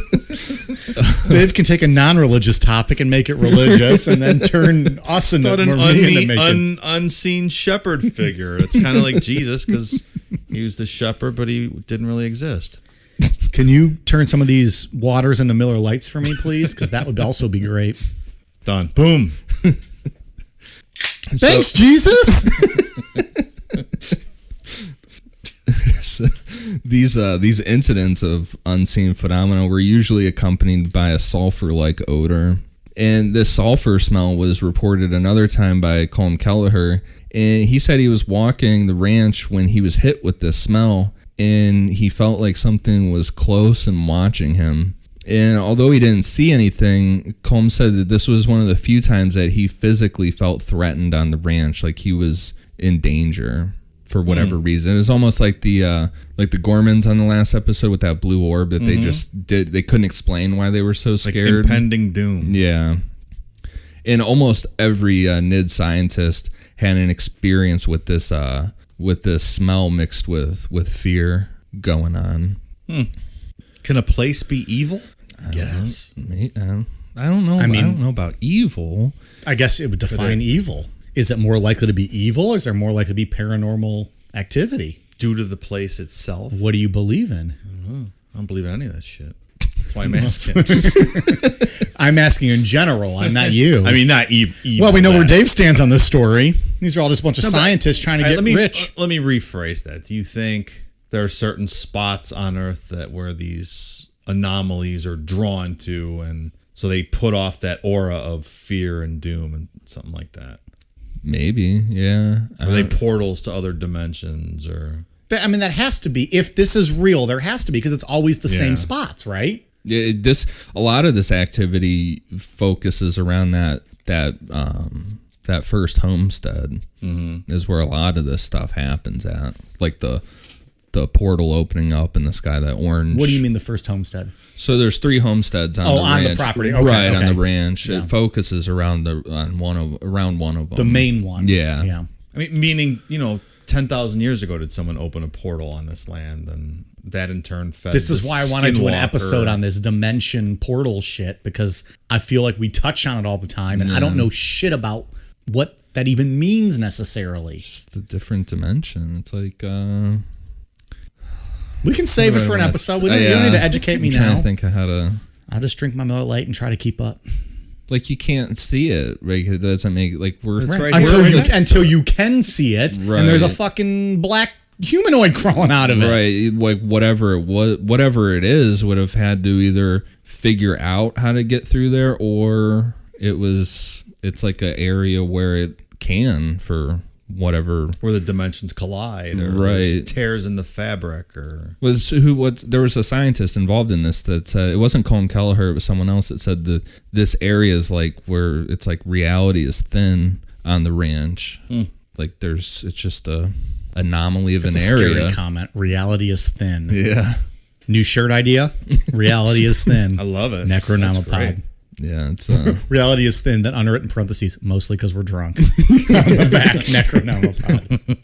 Dave can take a non-religious topic and make it religious, and then turn us into Thought an making. unseen shepherd figure. It's kind of like Jesus because he was the shepherd, but he didn't really exist. Can you turn some of these waters into Miller Lights for me, please? Because that would also be great. Done. Boom. Thanks, Jesus. So, these incidents of unseen phenomena were usually accompanied by a sulfur-like odor. And this sulfur smell was reported another time by Colm Kelleher. And he said he was walking the ranch when he was hit with this smell, and he felt like something was close and watching him. And although he didn't see anything, Colm said that this was one of the few times that he physically felt threatened on the ranch, like he was in danger. for whatever reason. It was almost like the Gormans on the last episode with that blue orb that they couldn't explain why they were so scared. Like impending doom. Yeah. And almost every NIDS scientist had an experience with this smell mixed with fear going on. Can a place be evil? Yes. I don't know. I don't know about evil. I guess it would define evil. Is it more likely to be evil, or is there more likely to be paranormal activity? Due to the place itself? What do you believe in? I don't believe in any of that shit. That's why I'm asking. I'm asking in general. I'm not you. I mean, not evil. Well, we know where Dave stands on this story. These are all just a bunch of scientists trying to get rich. Let me rephrase that. Do you think there are certain spots on Earth where these anomalies are drawn to, and so they put off that aura of fear and doom and something like that? Maybe, yeah. Are they portals to other dimensions, or? I mean, that has to be. If this is real, there has to be, because it's always the same spots, right? Yeah, a lot of this activity focuses around that first homestead is where a lot of this stuff happens at, like the portal opening up in the sky, that orange. What do you mean the first homestead? So there's 3 homesteads on the ranch. On the property, on the ranch. Yeah. It focuses around one of them. The main one. Yeah. I mean, meaning 10,000 years ago, did someone open a portal on this land, and that in turn fed. This is why I want to do an Skinwalker. episode on this dimension portal shit, because I feel like we touch on it all the time, and I don't know shit about what that even means necessarily. Just a different dimension. It's like. We can save it for an episode. You don't need to educate me I'm trying now. to think of how to. I'll just drink my Miller Lite and try to keep up. Like, you can't see it, right? It doesn't make we're right. Until you can see it, Right. and there's a fucking black humanoid crawling out of it. right. Like whatever it is, would have had to either figure out how to get through there, or it's like an area where it can for whatever. Where the dimensions collide, or Right. there's tears in the fabric, or There was a scientist involved in this that said, it wasn't Colm Kelleher, it was someone else that said that this area is like where it's like reality is thin on the ranch. Like it's just a anomaly of It's an a area. scary comment. Reality is thin. Yeah. New shirt idea. Reality is thin. I love it. Necronomopod. Yeah, it's Reality is thin. Then under it in parentheses, mostly because we're drunk. On the back, Necronomopod.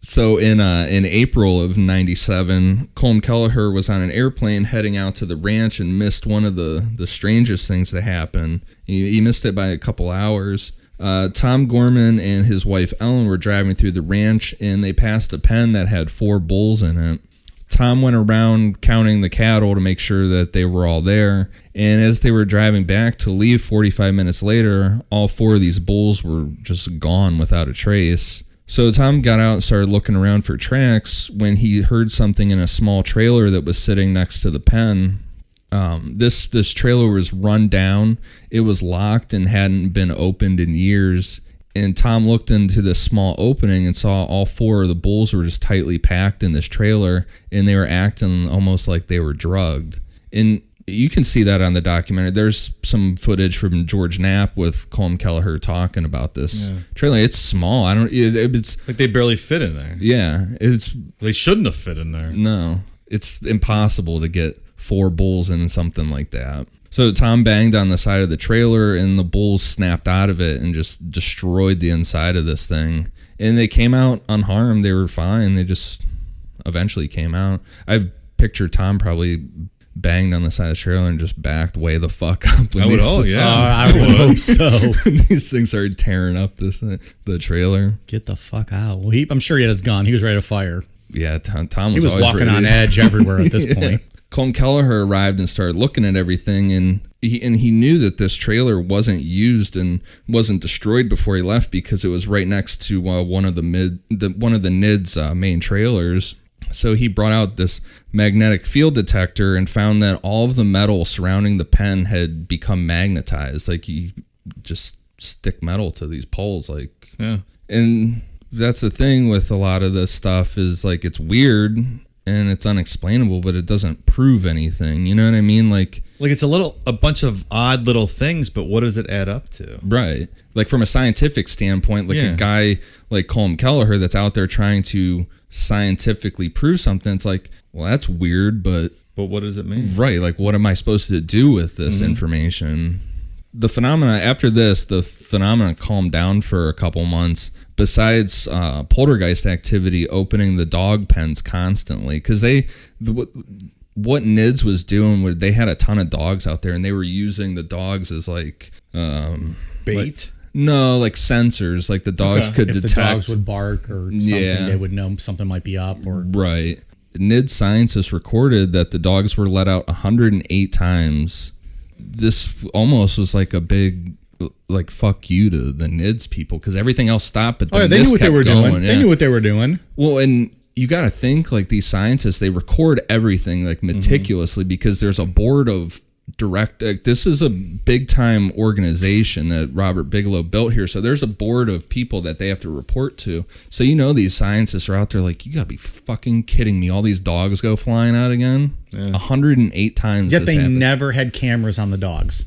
So in April of '97, Colm Kelleher was on an airplane heading out to the ranch and missed one of the strangest things that happened. He missed it by a couple hours. Tom Gorman and his wife Ellen were driving through the ranch, and they passed a pen that had 4 bulls in it. Tom went around counting the cattle to make sure that they were all there, and as they were driving back to leave 45 minutes later, all 4 of these bulls were just gone without a trace. So Tom got out and started looking around for tracks when he heard something in a small trailer that was sitting next to the pen. This trailer was run down, it was locked and hadn't been opened in years. And Tom looked into this small opening and saw all 4 of the bulls were just tightly packed in this trailer, and they were acting almost like they were drugged. And you can see that on the documentary. There's some footage from George Knapp with Colm Kelleher talking about this trailer. It's small. It's like they barely fit in there. Yeah, They shouldn't have fit in there. No, it's impossible to get 4 bulls in something like that. So Tom banged on the side of the trailer, and the bulls snapped out of it and just destroyed the inside of this thing. And they came out unharmed. They were fine. They just eventually came out. I picture Tom probably banged on the side of the trailer and just backed way the fuck up. I would hope so. These things started tearing up the trailer. Get the fuck out. Well, I'm sure he had his gun. He was ready to fire. Yeah, Tom He was always walking ready. on edge everywhere at this point. Colm Kelleher arrived and started looking at everything, and he knew that this trailer wasn't used and wasn't destroyed before he left because it was right next to one of the NIDS main trailers. So he brought out this magnetic field detector and found that all of the metal surrounding the pen had become magnetized. Like, you just stick metal to these poles, like. Yeah. And that's the thing with a lot of this stuff is, like, it's weird. and it's unexplainable, but it doesn't prove anything. You know what I mean? Like it's a bunch of odd little things, but what does it add up to? right. Like from a scientific standpoint, like Yeah. a guy like Colm Kelleher that's out there trying to scientifically prove something. It's like, well, that's weird, but what does it mean? right. Like, what am I supposed to do with this information? The phenomena after this, the phenomena calmed down for a couple months. Besides poltergeist activity, opening the dog pens constantly, because what NIDS was doing, they had a ton of dogs out there, and they were using the dogs as like Bait? like sensors, like the dogs could If detect. the dogs would bark or something, Yeah. they would know something might be up. Or Right. NIDS scientists recorded that the dogs were let out 108 times. This almost was like a big, like, fuck you to the NIDS people, because everything else stopped. But then they this knew what they kept were going, doing. They yeah. knew what they were doing. Well, and you got to think, like, these scientists, they record everything like meticulously because there's a board of this is a big time organization that Robert Bigelow built here. So there's a board of people that they have to report to. So, these scientists are out there like, you gotta be fucking kidding me. All these dogs go flying out again. 108 times. Yet they happened. never had cameras on the dogs.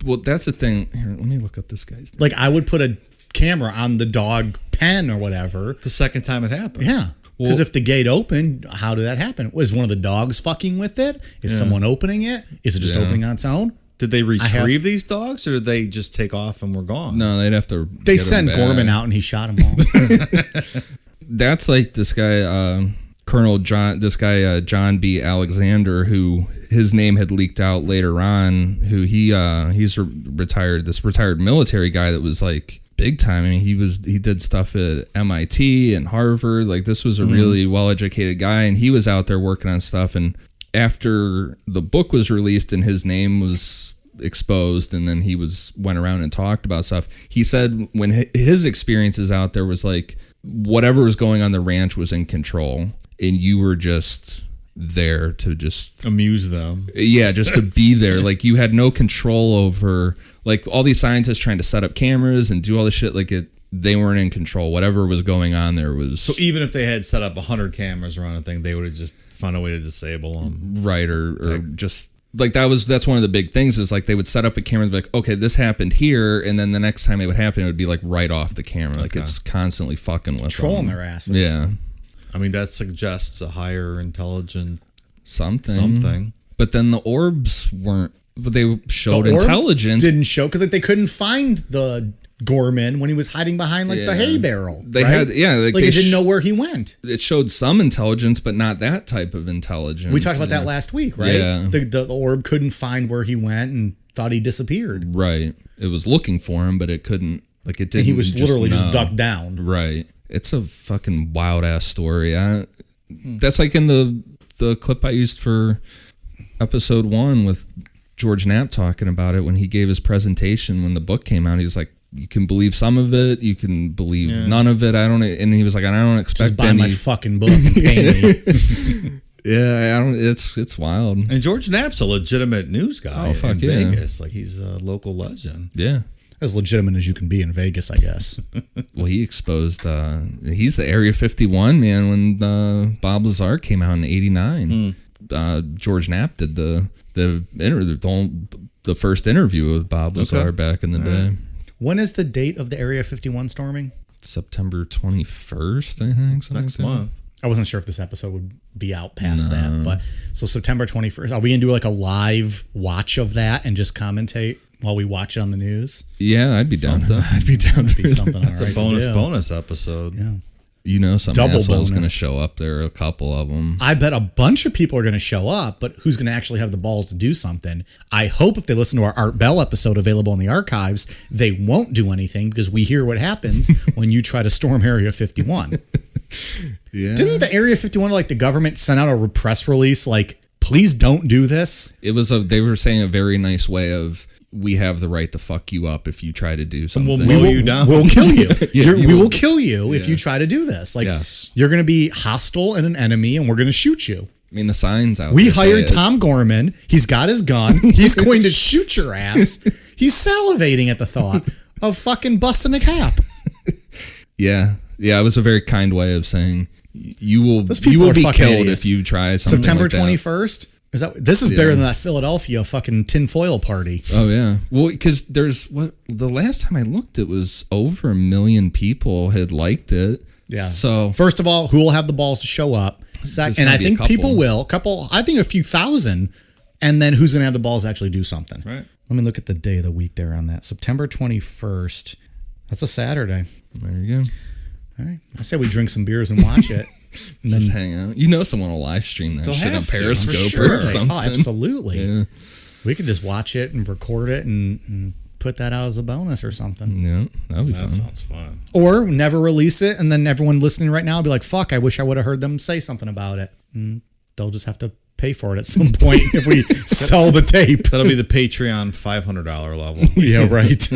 Well, that's the thing. Here, let me look up this guy's name. Like, I would put a camera on the dog pen or whatever. The second time it happened. Yeah. Because Well- if the gate opened, how did that happen? Was one of the dogs fucking with it? Is someone opening it? Is it just Yeah. opening on its own? Did they retrieve have- these dogs, or did they just take off and were gone? No, they'd have to. They get 'em sent back. Gorman out and he shot them all. That's like this guy, Colonel John. This guy, John B. Alexander, who his name had leaked out later on. Who he's retired. This retired military guy that was like big time. I mean, he did stuff at MIT and Harvard. Like, this was a really well-educated guy, and he was out there working on stuff. And after the book was released and his name was exposed, and then he went around and talked about stuff, he said when his experiences out there was like, whatever was going on the ranch was in control, and you were just there to just Amuse them. just to be there. Like, you had no control over, like, all these scientists trying to set up cameras and do all this shit. Like, they weren't in control. Whatever was going on there was So even if they had set up 100 cameras around a thing, they would have just found a way to disable them. right, or just like that's one of the big things is like they would set up a camera and be like, okay, this happened here, and then the next time it would happen, it would be like right off the camera. Like, it's constantly fucking with Trolling them. their asses. Yeah, I mean, that suggests a higher intelligent something. But then the orbs weren't. But they showed The orbs intelligence. didn't show because they couldn't find the Gorman when he was hiding behind like the hay barrel. They right? had like they they didn't know where he went. It showed some intelligence, but not that type of intelligence. We talked about that last week, right? Yeah. The orb couldn't find where he went and thought he disappeared. Right. It was looking for him, but it couldn't. Like, it didn't. And he was literally just know. ducked down. Right. It's a fucking wild ass story. That's like in the clip I used for episode 1 with George Knapp talking about it when he gave his presentation when the book came out. He was like, you can believe some of it, you can believe none of it. And he was like, I don't expect Just buy any. my fucking book and pay me. Yeah, I don't. It's wild. And George Knapp's a legitimate news guy Oh, fuck in yeah. Vegas. Like, he's a local legend. Yeah. As legitimate as you can be in Vegas, I guess. Well, he exposed. He's the Area 51 man when Bob Lazar came out in '89. George Knapp did the first interview with Bob Lazar back in the day. When is the date of the Area 51 storming? September 21st, I think. It's next month. I wasn't sure if this episode would be out past that, but so September 21st. Are we gonna do like a live watch of that and just commentate while we watch it on the news? Yeah, I'd be down. Something. I'd be down. Be something. It's a bonus episode. Yeah. You know, some Double asshole's going to bonus. show up there. A couple of them. I bet a bunch of people are going to show up, but who's going to actually have the balls to do something? I hope if they listen to our Art Bell episode available in the archives, they won't do anything because we hear what happens when you try to storm Area 51. Yeah. Didn't the Area 51, like the government send out a press release like, please don't do this? It was they were saying a very nice way of, we have the right to fuck you up if you try to do something. We'll mow you down. We'll kill you. Yeah, we will kill you if you try to do this. Like, Yes. you're going to be hostile and an enemy, and we're going to shoot you. I mean, the signs out We there say hired it. Tom Gorman. He's got his gun. He's going to shoot your ass. He's salivating at the thought of fucking busting a cap. Yeah. Yeah, it was a very kind way of saying you will be killed idiots. if you try something September like that. 21st? This is better than that Philadelphia fucking tinfoil party. Oh yeah, well, because the last time I looked, it was over 1 million people had liked it. Yeah. So first of all, who will have the balls to show up? And I think people will. I think a few thousand. And then who's going to have the balls to actually do something? Right. Let me look at the day of the week there on that. September 21st. That's a Saturday. There you go. All right. I say we drink some beers and watch it. And Just hang out. Someone will live stream that shit on Periscope for sure. or something. Oh, absolutely. Yeah. We could just watch it and record it and put that out as a bonus or something. Yeah, that'll be fun. That sounds fun. Or never release it, and then everyone listening right now will be like, fuck, I wish I would have heard them say something about it. And they'll just have to pay for it at some point if we sell the tape. That'll be the Patreon $500 level. Yeah, right.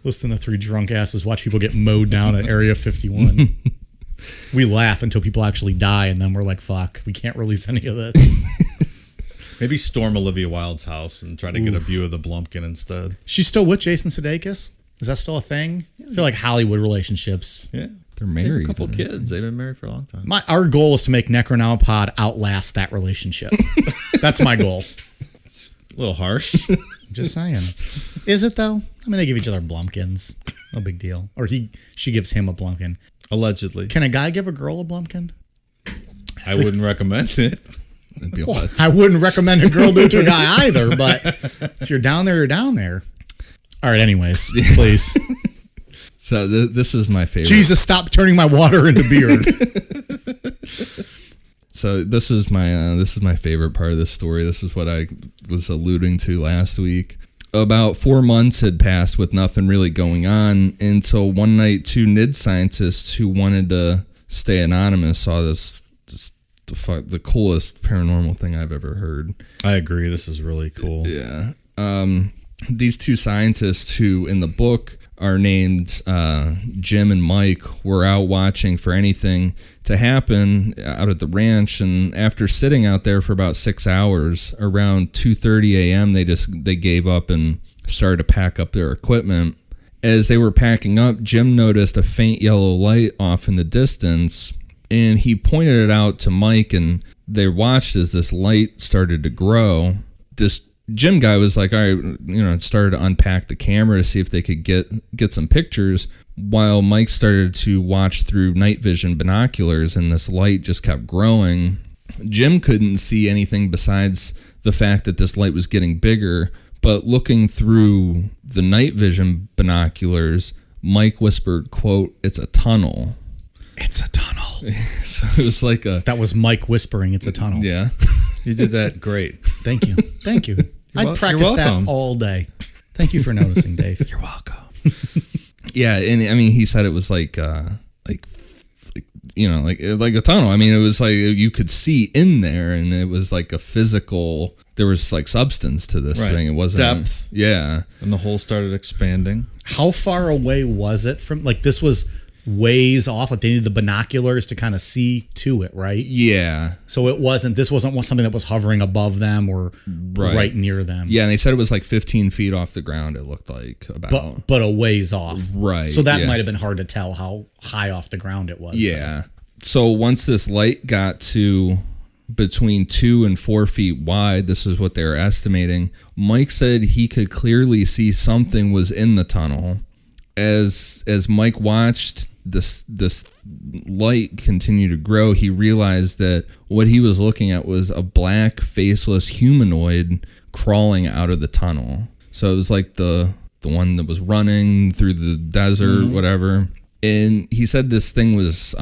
Listen to three drunk asses watch people get mowed down at Area 51. We laugh until people actually die, and then we're like, fuck, we can't release any of this. Maybe storm Olivia Wilde's house and try to get a view of the Blumpkin instead. She's still with Jason Sudeikis? Is that still a thing? I feel like Hollywood relationships. Yeah. They're They have married. a couple kids. They've been married for a long time. Our goal is to make Necronomipod outlast that relationship. That's my goal. A little harsh. Just saying. Is it though? I mean, they give each other Blumpkins. No big deal. Or she gives him a Blumpkin. Allegedly. Can a guy give a girl a Blumpkin? I wouldn't recommend it. That'd be a lot. I wouldn't recommend a girl do it to a guy either, but if you're down there, you're down there. All right, anyways, please. So this is my favorite. Jesus, stop turning my water into beer. So this is my favorite part of this story. This is what I was alluding to last week. About 4 months had passed with nothing really going on until one night, 2 NIDS scientists who wanted to stay anonymous saw the coolest paranormal thing I've ever heard. I agree. This is really cool. Yeah. These 2 scientists who in the book are named Jim and Mike were out watching for anything to happen out at the ranch, and after sitting out there for about 6 hours, around 2:30 a.m. they gave up and started to pack up their equipment. As they were packing up, Jim noticed a faint yellow light off in the distance, and he pointed it out to Mike, and they watched as this light started to grow. This Jim guy was like, all right, started to unpack the camera to see if they could get some pictures, while Mike started to watch through night vision binoculars, and this light just kept growing. Jim couldn't see anything besides the fact that this light was getting bigger, but looking through the night vision binoculars, Mike whispered, quote, "It's a tunnel." It's a tunnel. So it was like That was Mike whispering, it's a tunnel. Yeah. You did that great. Thank you. Thank you. I'd you're practice that welcome. all day. Thank you for noticing, Dave. You're welcome. Yeah, and I mean, he said it was like a tunnel. I mean, it was like you could see in there, and it was like a physical. There was like substance to this thing. It wasn't depth. Yeah, And the hole started expanding. How far away was it from? Like this was ways off. Like they needed the binoculars to kind of see to it, right? yeah, So this wasn't something that was hovering above them or right near them. yeah. And they said it was like 15 feet off the ground. It looked like about. But a ways off. Right, So that yeah. might have been hard to tell how high off the ground it was. Yeah. So once this light got to between 2 and 4 feet wide, this is what they were estimating. Mike said he could clearly see something was in the tunnel. As Mike watched this light continue to grow, he realized that what he was looking at was a black, faceless humanoid crawling out of the tunnel. So it was like the one that was running through the desert, whatever. And he said this thing was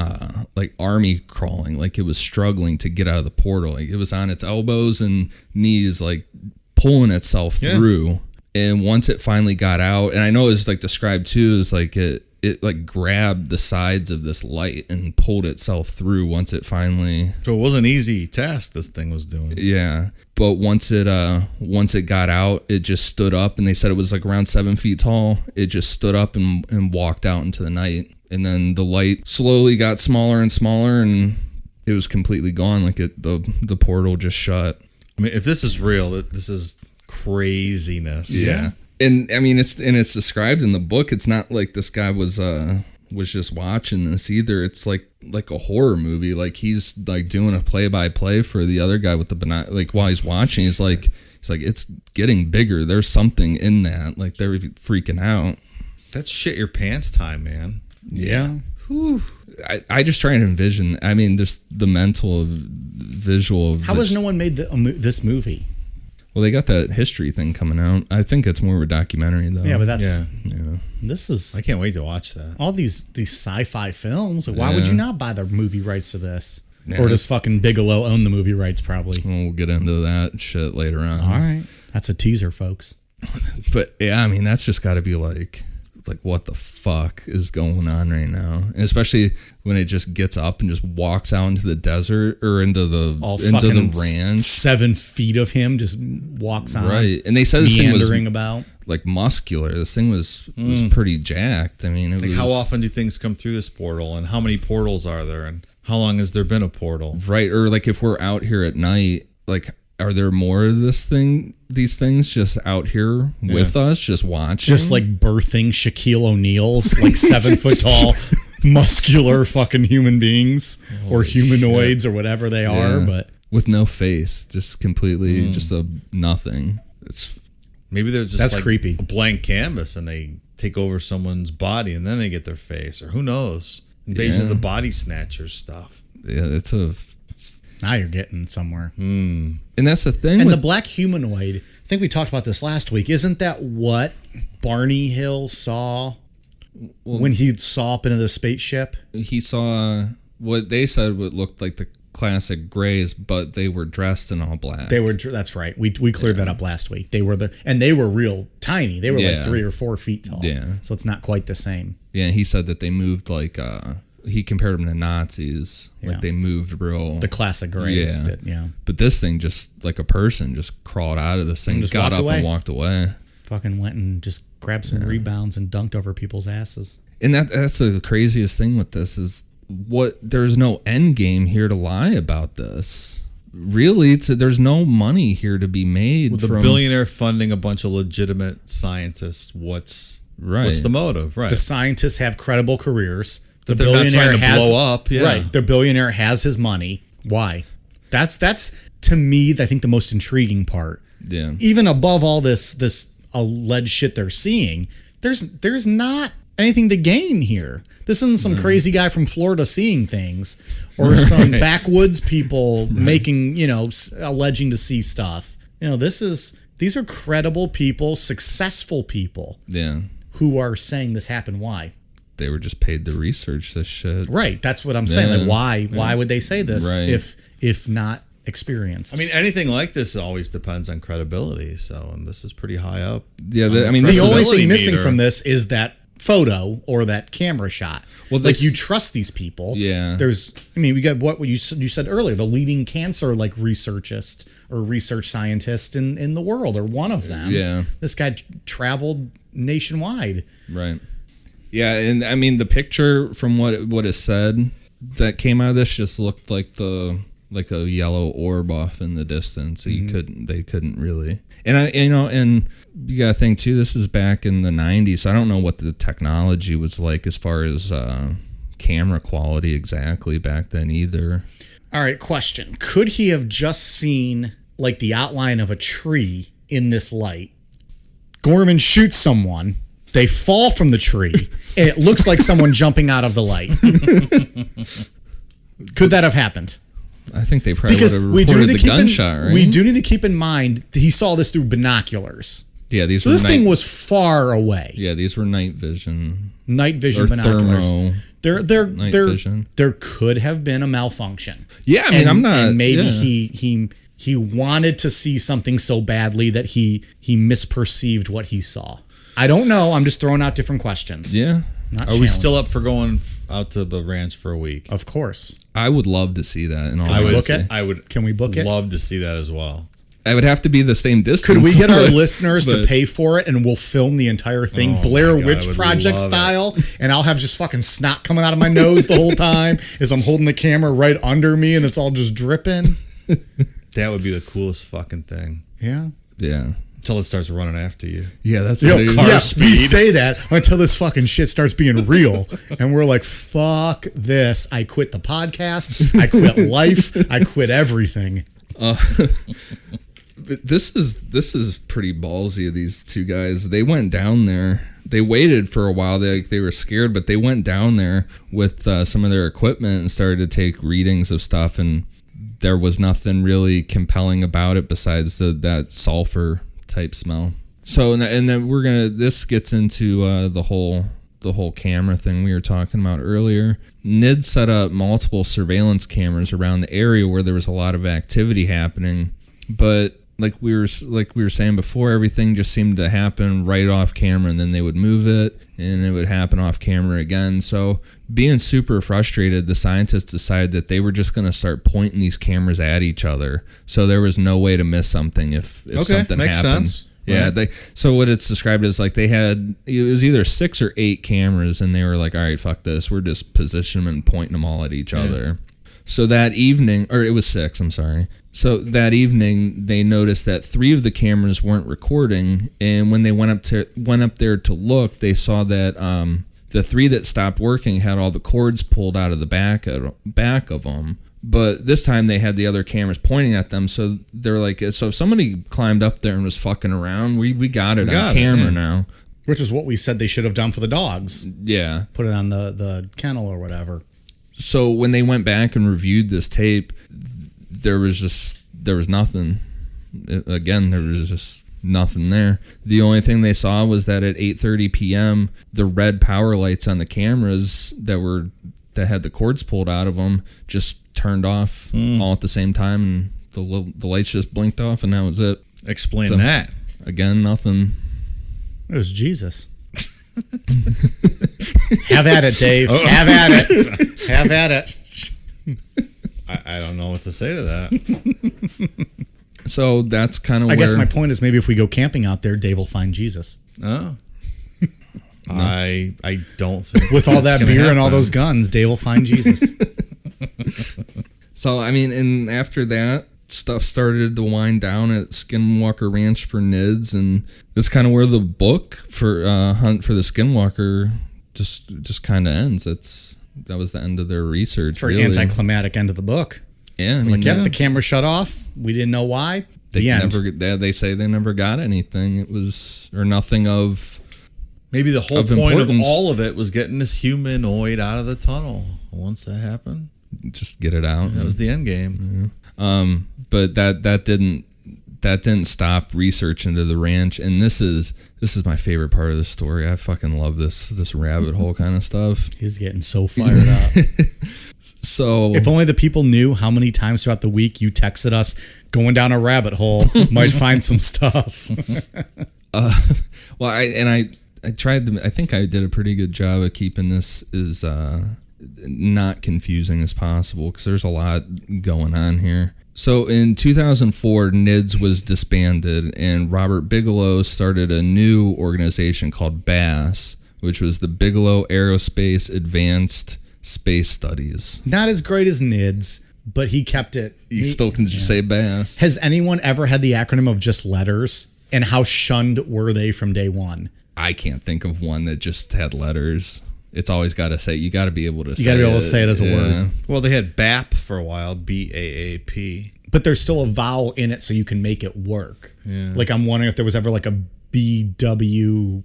like army crawling, like it was struggling to get out of the portal. Like it was on its elbows and knees, like pulling itself through. And once it finally got out, and I know it was like described too, is like it like grabbed the sides of this light and pulled itself through once it finally. So it was an easy task this thing was doing. Yeah. But once it got out, it just stood up, and they said it was like around 7 feet tall. It just stood up and walked out into the night. And then the light slowly got smaller and smaller, and it was completely gone. Like the portal just shut. I mean, if this is real, this is craziness. Yeah. And I mean, it's described in the book. It's not like this guy was was just watching this. Either it's like a horror movie, like he's like doing a play-by-play for the other guy with the like while he's watching, he's like it's getting bigger. There's something in that. Like they're freaking out. That's shit your pants time, man. Yeah. Whew. I just try and envision. I mean, just the mental visual. How has no one made this movie? Well, they got that history thing coming out. I think it's more of a documentary, though. Yeah, but that's... Yeah. This is... I can't wait to watch that. All these sci-fi films. Why would you not buy the movie rights to this? Yeah, or does fucking Bigelow own the movie rights, probably? We'll get into that shit later on. All right. That's a teaser, folks. But, yeah, I mean, that's just got to be like what the fuck is going on right now? And especially when it just gets up and just walks out into the desert or into the ranch. 7 feet of him just walks on. Right. And they said this thing was about like muscular. This thing was pretty jacked. I mean, it was, how often do things come through this portal, and how many portals are there, and how long has there been a portal? Right. Or like if we're out here at night, like, are there more of these things just out here with us, just watching? Just like birthing Shaquille O'Neal's like 7 foot tall, muscular fucking human beings or humanoids or whatever they are, but with no face, just completely just a nothing. It's maybe they're just that's like creepy. A blank canvas, and they take over someone's body, and then they get their face, or who knows? Invasion of the Body Snatchers stuff. Yeah, now you're getting somewhere. And that's the thing. And the black humanoid, I think we talked about this last week. Isn't that what Barney Hill saw when he saw up into the spaceship? He saw what they said what looked like the classic Greys, but they were dressed in all black. That's right. We cleared that up last week. They were real tiny. They were like 3 or 4 feet tall. Yeah. So it's not quite the same. Yeah, he said that they moved like he compared them to Nazis. Yeah. Like they moved real. The classic Greys. Yeah. But this thing just like a person just crawled out of this thing, just got up away. and walked away. Fucking went and just grabbed some rebounds and dunked over people's asses. And that's the craziest thing with this is there's no end game here to lie about this. Really, there's no money here to be made. With a billionaire funding a bunch of legitimate scientists, what's the motive? Right. The scientists have credible careers. The they're not trying to blow up. Yeah. Right. The billionaire has his money. Why? That's to me, I think the most intriguing part. Yeah. Even above all this alleged shit they're seeing, there's not anything to gain here. This isn't some crazy guy from Florida seeing things, or some backwoods people making, alleging to see stuff. These are credible people, successful people. Yeah. Who are saying this happened. Why? They were just paid to research this shit. Right. That's what I'm saying. Like, why would they say this Right. if not experienced? I mean, anything like this always depends on credibility. So, and this is pretty high up. Yeah. The only thing missing meter. from this is that photo or that camera shot. Well, like you trust these people. Yeah. We got what you said earlier, the leading cancer researchist or research scientist in the world, or one of them. Yeah. This guy traveled nationwide. Right. Yeah, and I mean the picture from what is said that came out of this just looked like a yellow orb off in the distance. So they couldn't really. And and you got to think too, this is back in the 90s. So I don't know what the technology was like as far as camera quality exactly back then either. All right, question. Could he have just seen like the outline of a tree in this light? Gorman shoots someone, they fall from the tree, and it looks like someone jumping out of the light. Could that have happened? I think they probably would have reported the gunshot, right? We do need to keep in mind that he saw this through binoculars. Yeah, so this thing was far away. Yeah, these were night vision. Night vision or binoculars. Night vision. There could have been a malfunction. Yeah, I mean, I'm not. And maybe he wanted to see something so badly that he misperceived what he saw. I don't know. I'm just throwing out different questions. Yeah. Are we still up for going out to the ranch for a week? Of course. I would love to see that. I would. Can we book it? Love to see that as well. I would have to be the same distance. Could we get our listeners to pay for it, and we'll film the entire thing Blair Witch Project style, and I'll have just fucking snot coming out of my nose the whole time as I'm holding the camera right under me, and it's all just dripping. That would be the coolest fucking thing. Yeah. Yeah. Until it starts running after you. Yeah, that's Yo, how they- car yeah, speed. we say that until this fucking shit starts being real, and we're like, "Fuck this! I quit the podcast. I quit life. I quit everything." But this is pretty ballsy of these two guys. They went down there. They waited for a while. They were scared, but they went down there with some of their equipment and started to take readings of stuff, and there was nothing really compelling about it besides that sulfur type smell. So and then this gets into the whole camera thing we were talking about earlier. NIDS set up multiple surveillance cameras around the area where there was a lot of activity happening, but like we were saying before, everything just seemed to happen right off camera, and then they would move it and it would happen off camera again. So being super frustrated, the scientists decided that they were just going to start pointing these cameras at each other, so there was no way to miss something if something makes happened. sense. Yeah, Right. so what it's described as, like, it was either 6 or 8 cameras, and they were like, all right, fuck this, we're just positioning them and pointing them all at each other. So that evening, or it was 6, I'm sorry. So that evening, they noticed that 3 of the cameras weren't recording, and when they went up there to look, they saw that the 3 that stopped working had all the cords pulled out of the back of them. But this time they had the other cameras pointing at them, so they're like, so if somebody climbed up there and was fucking around, we got it on camera now. Which is what we said they should have done for the dogs. Yeah. Put it on the kennel or whatever. So when they went back and reviewed this tape, there was nothing. Again, there was just nothing there. The only thing they saw was that at 8:30 p.m., the red power lights on the cameras that had the cords pulled out of them just turned off all at the same time, and the lights just blinked off, and that was it. Explain that. Again, nothing. It was Jesus. Have at it, Dave. Have at it. Have at it. I don't know what to say to that. So that's kind of I guess my point is maybe if we go camping out there, Dave will find Jesus. Oh. I don't think With all that that's gonna beer and all happen. those guns, Dave will find Jesus. So, I mean, and after that, stuff started to wind down at Skinwalker Ranch for NIDS, and that's kind of where the book for Hunt for the Skinwalker just kind of ends. That was the end of their research. For really. anticlimactic end of the book. Yeah, I mean, Like, yep, the camera shut off. We didn't know why. The end. They say they never got anything. It was, or nothing of. Maybe the whole of point of importance. all of it was getting this humanoid out of the tunnel. Once that happened, Just get it out. that was the end game. But that didn't stop research into the ranch, and this is my favorite part of the story. I fucking love this rabbit hole kind of stuff. He's getting so fired up. So If only the people knew how many times throughout the week you texted us, going down a rabbit hole, might find some stuff. well, I tried to. I think I did a pretty good job of keeping this as not confusing as possible, because there's a lot going on here. So in 2004, NIDS was disbanded, and Robert Bigelow started a new organization called BAAS, which was the Bigelow Aerospace Advanced Space Studies. Not as great as NIDS, but he kept it. You still can just say BAAS. Has anyone ever had the acronym of just letters? And how shunned were they from day one? I can't think of one that just had letters. It's always got to say. You got to be able to. You got to be able to say it as a word. Well, they had BAP for a while, BAAP. But there's still a vowel in it so you can make it work. Yeah. Like, I'm wondering if there was ever like a BWJL.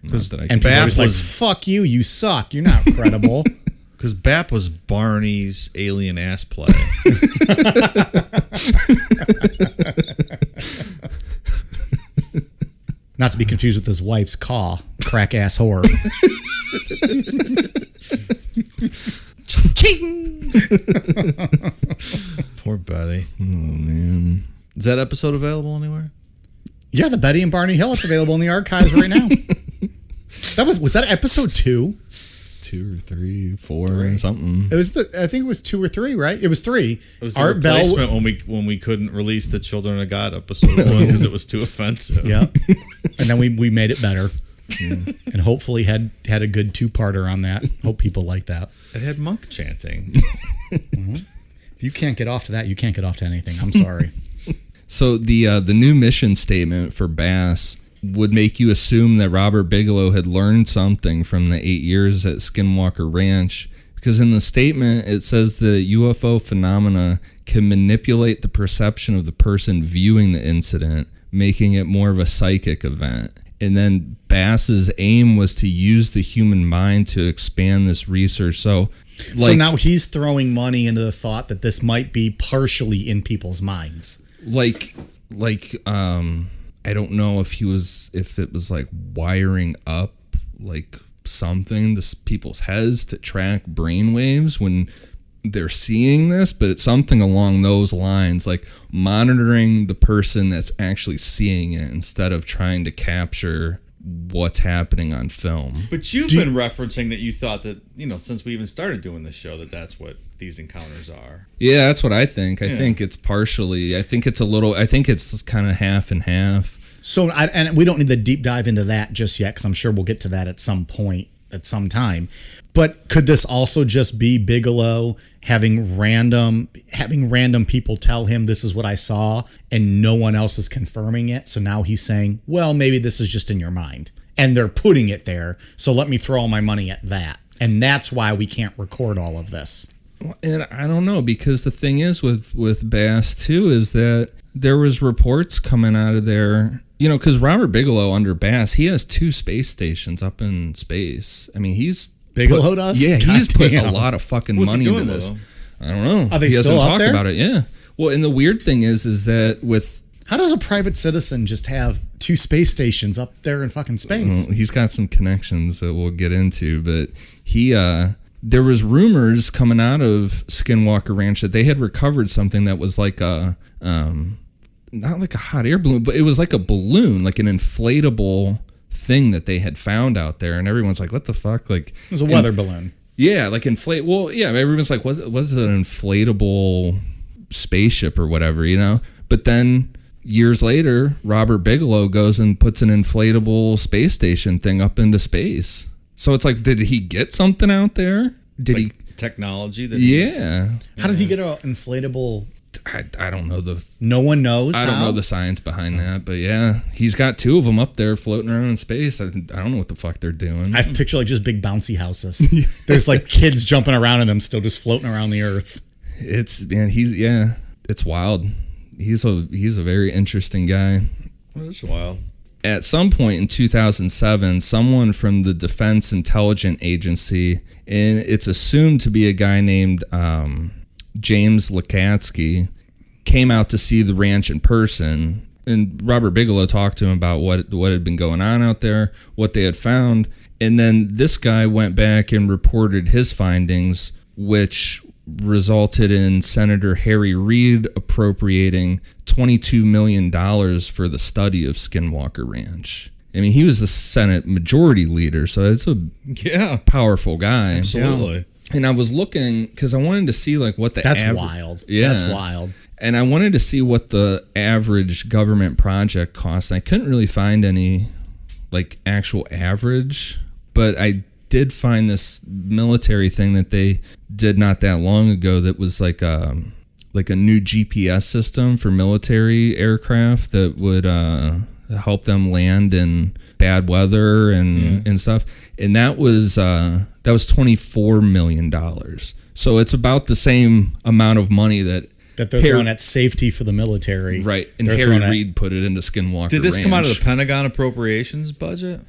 And people BAP are just like, was- fuck you, you suck. You're not credible. Because BAP was Barney's alien ass play. Not to be confused with his wife's caw, crack ass whore. Poor Betty. Oh man. Is that episode available anywhere? Yeah, the Betty and Barney Hill. It's available in the archives right now. Was that episode 2? 2 or 3, 4, something. It was I think it was 2 or 3, right? It was 3. It was the replacement when we couldn't release the Children of God episode 1 because it was too offensive. Yeah. And then we made it better. And hopefully had a good 2-parter on that. Hope people like that. It had monk chanting. If you can't get off to that, you can't get off to anything. I'm sorry. So the new mission statement for BAAS would make you assume that Robert Bigelow had learned something from the 8 years at Skinwalker Ranch, because in the statement it says the UFO phenomena can manipulate the perception of the person viewing the incident, making it more of a psychic event. And then BAAS's aim was to use the human mind to expand this research. So now he's throwing money into the thought that this might be partially in people's minds. I don't know if it was like wiring up like something to people's heads to track brainwaves when they're seeing this, but it's something along those lines, like monitoring the person that's actually seeing it instead of trying to capture what's happening on film. But you've been referencing that you thought that, since we even started doing this show, that's what these encounters are. Yeah, that's what I think. I think it's partially. I think it's kind of half and half. So, and we don't need to deep dive into that just yet, because I'm sure we'll get to that at some point, at some time. But could this also just be Bigelow having random people tell him this is what I saw, and no one else is confirming it? So now he's saying, well, maybe this is just in your mind, and they're putting it there. So let me throw all my money at that, and that's why we can't record all of this. And I don't know, because the thing is with BAAS too is that there was reports coming out of there, because Robert Bigelow under BAAS, he has 2 space stations up in space. I mean, Bigelow does? Yeah, God he's put damn. a lot of fucking What's he money into doing, this. though? I don't know. Are they he still hasn't up talked there? about it. Yeah. Well, and the weird thing is that with How does a private citizen just have 2 space stations up there in fucking space? he's got some connections that we'll get into, but there was rumors coming out of Skinwalker Ranch that they had recovered something that was like a not like a hot air balloon, but it was like a balloon, like an inflatable thing that they had found out there, and everyone's like, what the fuck? Like, It was a weather balloon. yeah, like well, yeah, everyone's like, was it an inflatable spaceship or whatever, But then years later, Robert Bigelow goes and puts an inflatable space station thing up into space. So it's like, did he get something out there? Did he? Technology? Yeah. How did he get an inflatable? I don't know No one knows. I don't know the science behind that, but yeah, he's got 2 of them up there floating around in space. I don't know what the fuck they're doing. I picture like just big bouncy houses. There's like kids jumping around in them, still just floating around the earth. It's wild. He's a very interesting guy. That's wild. At some point in 2007, someone from the Defense Intelligence Agency, and it's assumed to be a guy named James Lakatsky, came out to see the ranch in person, and Robert Bigelow talked to him about what had been going on out there, what they had found, and then this guy went back and reported his findings, which resulted in Senator Harry Reid appropriating $22 million for the study of Skinwalker Ranch. I mean, he was the Senate majority leader, so it's a powerful guy. Absolutely. And I was looking because I wanted to see like what the That's wild. Yeah, that's wild. And I wanted to see what the average government project costs. I couldn't really find any like actual average, but I did find this military thing that they did not that long ago that was like a new GPS system for military aircraft that would help them land in bad weather and stuff. And that was $24 million. So it's about the same amount of money that they're throwing at safety for the military. Right. And They're Harry throwing Reid put it into Skinwalker Did this Ranch. come out of the Pentagon appropriations budget?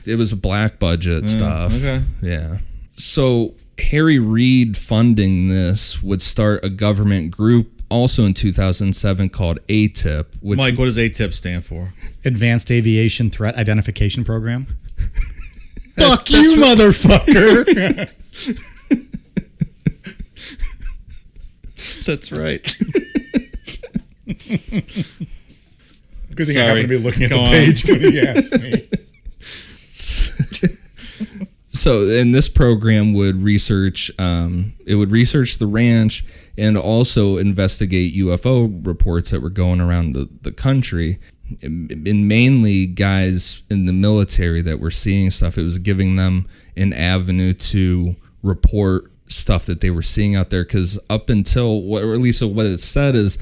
It was a black budget stuff. Okay. Yeah. So Harry Reid funding this would start a government group also in 2007 called ATIP. Which Mike, what does ATIP stand for? Advanced Aviation Threat Identification Program. Fuck you, motherfucker. That's right. Good thing I Sorry. happened to be looking at Go the on. page when he asked me. So, and this program would research, the ranch and also investigate UFO reports that were going around the country. And mainly guys in the military that were seeing stuff. It was giving them an avenue to report stuff that they were seeing out there, because up until, or at least what it said is,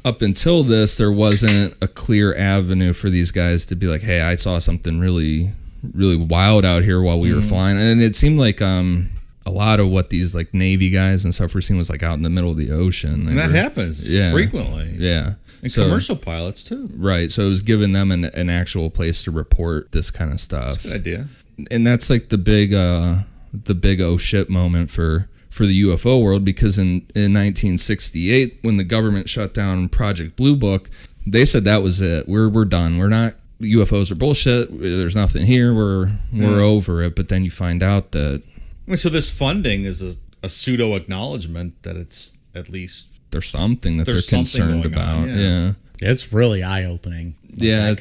up until this, there wasn't a clear avenue for these guys to be like, hey, I saw something really, really wild out here while we were flying. And it seemed like a lot of what these like Navy guys and stuff were seeing was like out in the middle of the ocean. And that happens frequently. Yeah. And commercial pilots too. Right. So it was giving them an actual place to report this kind of stuff. That's a good idea. And that's like the big oh shit moment for the UFO world, because in 1968, when the government shut down Project Blue Book, they said that was it. We're done. We're not, UFOs are bullshit. There's nothing here. We're over it. But then you find out that, So this funding is a pseudo acknowledgement that it's at least there's something that there's they're concerned something going about. on, Yeah. It's really eye-opening. Yeah,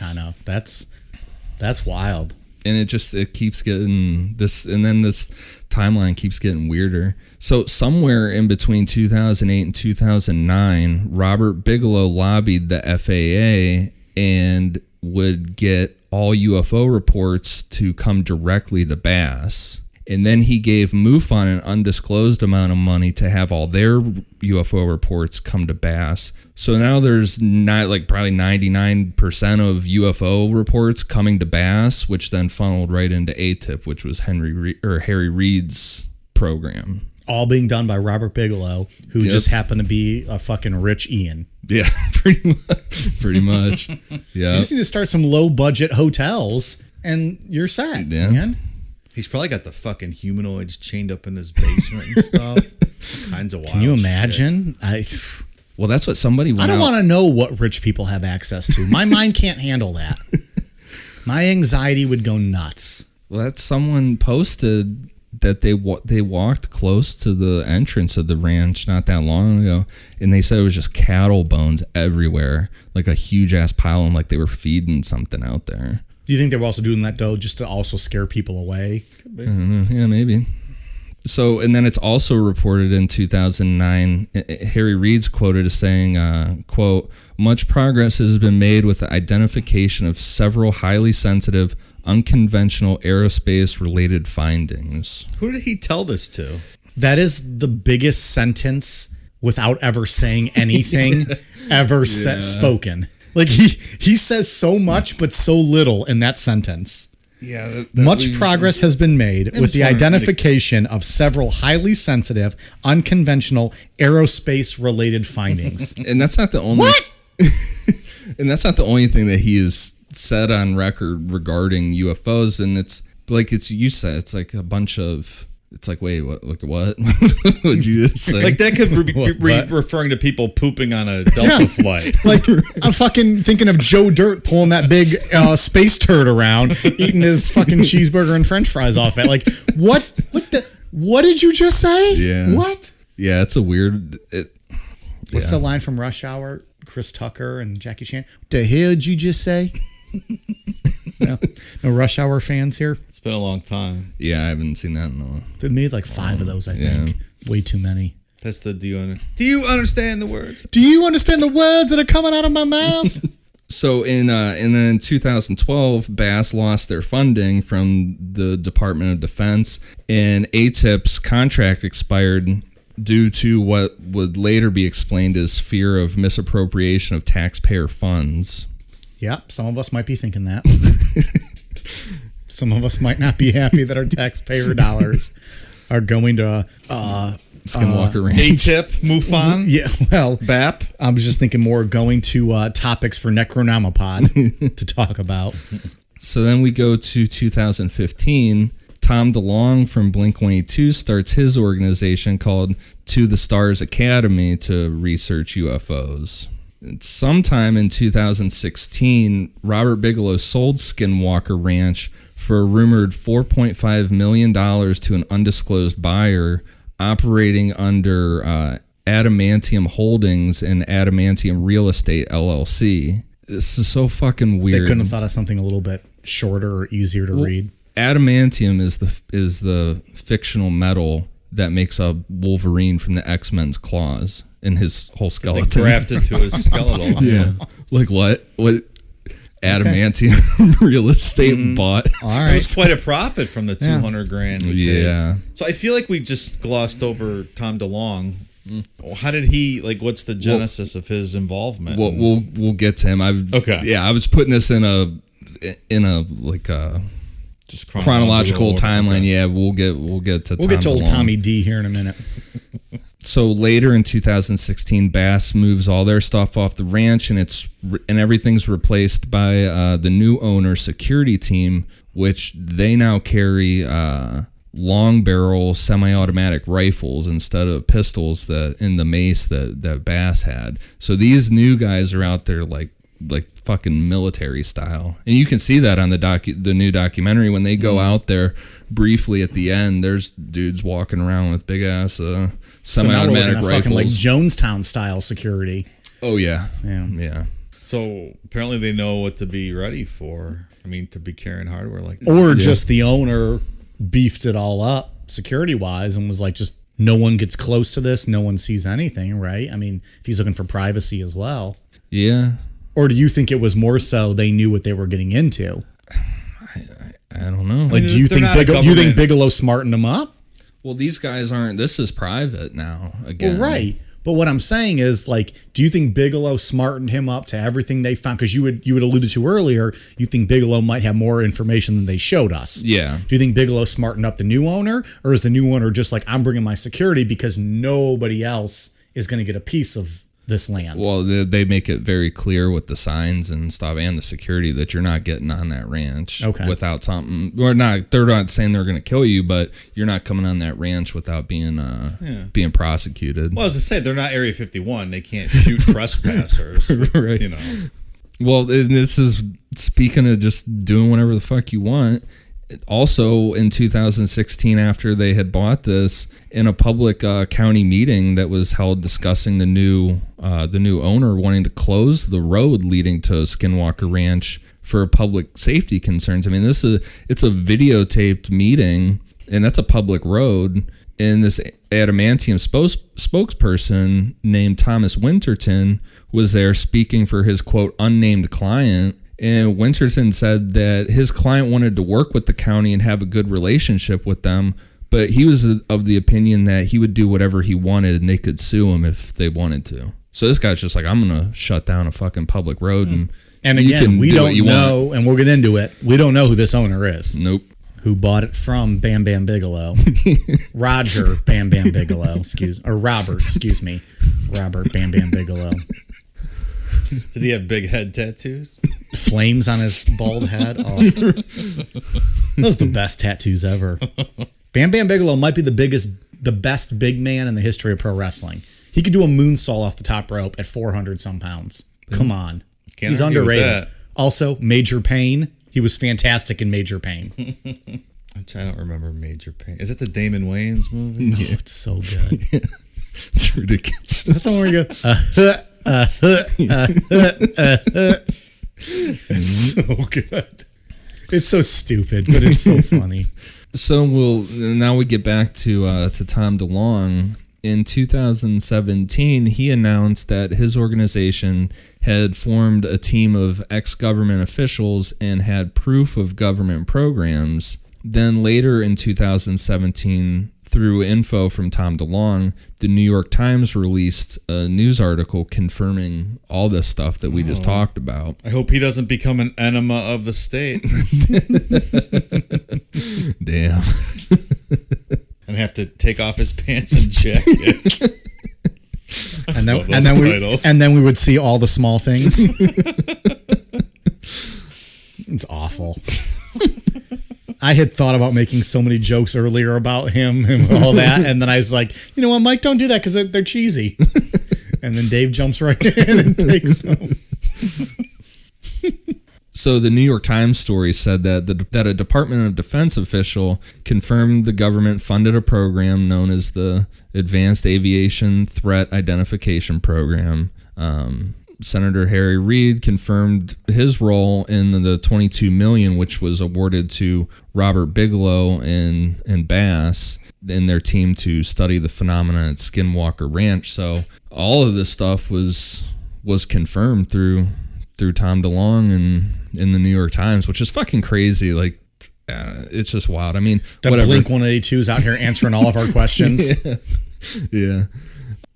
That's wild. And it keeps getting this, and then this timeline keeps getting weirder. So somewhere in between 2008 and 2009, Robert Bigelow lobbied the FAA and would get all UFO reports to come directly to BAAS. And then he gave MUFON an undisclosed amount of money to have all their UFO reports come to BAAS. So now there's not like probably 99% of UFO reports coming to BAAS, which then funneled right into ATIP, which was Harry Reid's program. All being done by Robert Bigelow, who just happened to be a fucking rich Ian. Yeah, pretty much. Yeah. You just need to start some low budget hotels and you're set, man. He's probably got the fucking humanoids chained up in his basement and stuff. Kinds of wild. Can you imagine? Well, that's what somebody went I don't out. want to know what rich people have access to. My mind can't handle that. My anxiety would go nuts. Well, that's someone posted that they walked close to the entrance of the ranch not that long ago, and they said it was just cattle bones everywhere, like a huge ass pile of them, like they were feeding something out there. Do you think they were also doing that, though, just to also scare people away? Could be. I don't know. Yeah, maybe. So, and then it's also reported in 2009, Harry Reid's quoted as saying, quote, much progress has been made with the identification of several highly sensitive, unconventional aerospace-related findings. Who did he tell this to? That is the biggest sentence without ever saying anything ever spoken. Like, he says so much, but so little in that sentence. Yeah. Much progress has been made with the identification of several highly sensitive, unconventional aerospace-related findings. And that's not the only... What? And that's not the only thing that he has said on record regarding UFOs. And it's like, you said, it's like a bunch of... It's like, wait, what? Like, what? Would you just say? Like, that could be referring to people pooping on a Delta flight. Like, I'm fucking thinking of Joe Dirt pulling that big space turd around, eating his fucking cheeseburger and french fries off it. Like, what did you just say? Yeah. What? Yeah, it's a weird... What's the line from Rush Hour? Chris Tucker and Jackie Chan. What the hell did you just say? No Rush Hour fans here? It's been a long time. Yeah, I haven't seen that in a while. They made like 5 of those, I think. Way too many. That's the do you understand the words? Do you understand the words that are coming out of my mouth? So in 2012, BAAS lost their funding from the Department of Defense, and ATIP's contract expired due to what would later be explained as fear of misappropriation of taxpayer funds. Yeah, some of us might be thinking that. Some of us might not be happy that our taxpayer dollars are going to Skinwalker Ranch. ATIP, MUFON, yeah, well, BAP. I was just thinking more going to topics for Necronomipod to talk about. So then we go to 2015. Tom DeLonge from Blink-182 starts his organization called To the Stars Academy to research UFOs. Sometime in 2016, Robert Bigelow sold Skinwalker Ranch for a rumored $4.5 million to an undisclosed buyer operating under Adamantium Holdings and Adamantium Real Estate LLC. This is so fucking weird. They couldn't have thought of something a little bit shorter or easier to read. Adamantium is the fictional metal that makes up Wolverine from the X-Men's claws in his whole skeleton. They grafted to his skeletal. Yeah. Like what? What? adamantium real estate bought. All It right. was quite a profit from the 200 grand. he paid. Yeah. So I feel like we just glossed over Tom DeLonge. How did he, like, what's the genesis of his involvement? We'll get to him. Okay. Yeah, I was putting this in a like just chronological order. timeline. Okay. Yeah, we'll get to We'll get to old DeLonge. Tommy D here in a minute. So later in 2016, BAAS moves all their stuff off the ranch, and everything's replaced by the new owner security team, which they now carry long barrel semi-automatic rifles instead of pistols that in the mace that BAAS had. So these new guys are out there like fucking military style, and you can see that on the new documentary when they go out there briefly at the end. There's dudes walking around with big ass semi-automatic so rifles, fucking like Jonestown style security. Oh yeah. So apparently they know what to be ready for. I mean, to be carrying hardware like that. Or just the owner beefed it all up security wise and was like, just no one gets close to this, no one sees anything, right? I mean, if he's looking for privacy as well. Yeah. Or do you think it was more so they knew what they were getting into? I don't know. Like, do you they're think not a you think government- Bigelow smartened them up? Well, these guys aren't. This is private now. Again, Well, right. But what I'm saying is, like, do you think Bigelow smartened him up to everything they found? Because you had alluded to earlier, you think Bigelow might have more information than they showed us. Yeah. Do you think Bigelow smartened up the new owner, or is the new owner just like, I'm bringing my security because nobody else is going to get a piece of this land? Well, they make it very clear with the signs and stuff and the security that you're not getting on that ranch without something. Or not. They're not saying they're going to kill you, but you're not coming on that ranch without being prosecuted. Well, as I say, they're not Area 51. They can't shoot trespassers. Right. You know. Well, this is speaking of just doing whatever the fuck you want. Also, in 2016, after they had bought this, in a public county meeting that was held discussing the new owner wanting to close the road leading to Skinwalker Ranch for public safety concerns. I mean, it's a videotaped meeting, and that's a public road. And this adamantium spokesperson named Thomas Winterton was there speaking for his, quote, unnamed client. And Winterton said that his client wanted to work with the county and have a good relationship with them, but he was of the opinion that he would do whatever he wanted and they could sue him if they wanted to. So this guy's just like, I'm going to shut down a fucking public road. And you again, can we do what don't you know, want. and we'll get into it. We don't know who this owner is. Nope. Who bought it from Bam Bam Bigelow. Roger Bam Bam Bigelow, Robert Bam Bam Bigelow. Did he have big head tattoos? Flames on his bald head. Oh. Those are the best tattoos ever. Bam Bam Bigelow might be the best big man in the history of pro wrestling. He could do a moonsault off the top rope at 400 some pounds. Come on. Can't He's argue with underrated. that. Also, Major Payne. He was fantastic in Major Payne. I don't remember Major Pain. Is it the Damon Wayans movie? No, it's so good. It's ridiculous. That's the one where you go, it's so good. It's so stupid, but it's so funny. So now we get back to Tom DeLonge. In 2017, he announced that his organization had formed a team of ex-government officials and had proof of government programs. Then later in 2017, through info from Tom DeLonge, the New York Times released a news article confirming all this stuff that we just talked about. I hope he doesn't become an enema of the state Damn. and have to take off his pants and jacket. And then we would see all the small things. It's awful. I had thought about making so many jokes earlier about him and all that, and then I was like, you know what, Mike, don't do that because they're cheesy. And then Dave jumps right in and takes them. So the New York Times story said that a Department of Defense official confirmed the government funded a program known as the Advanced Aviation Threat Identification Program. Senator Harry Reid confirmed his role in the $22 million, which was awarded to Robert Bigelow and BAAS in their team to study the phenomena at Skinwalker Ranch. So all of this stuff was confirmed through through Tom DeLonge and in the New York Times, which is fucking crazy. Like, it's just wild. I mean, that whatever. Blink 182 is out here answering all of our questions. Yeah.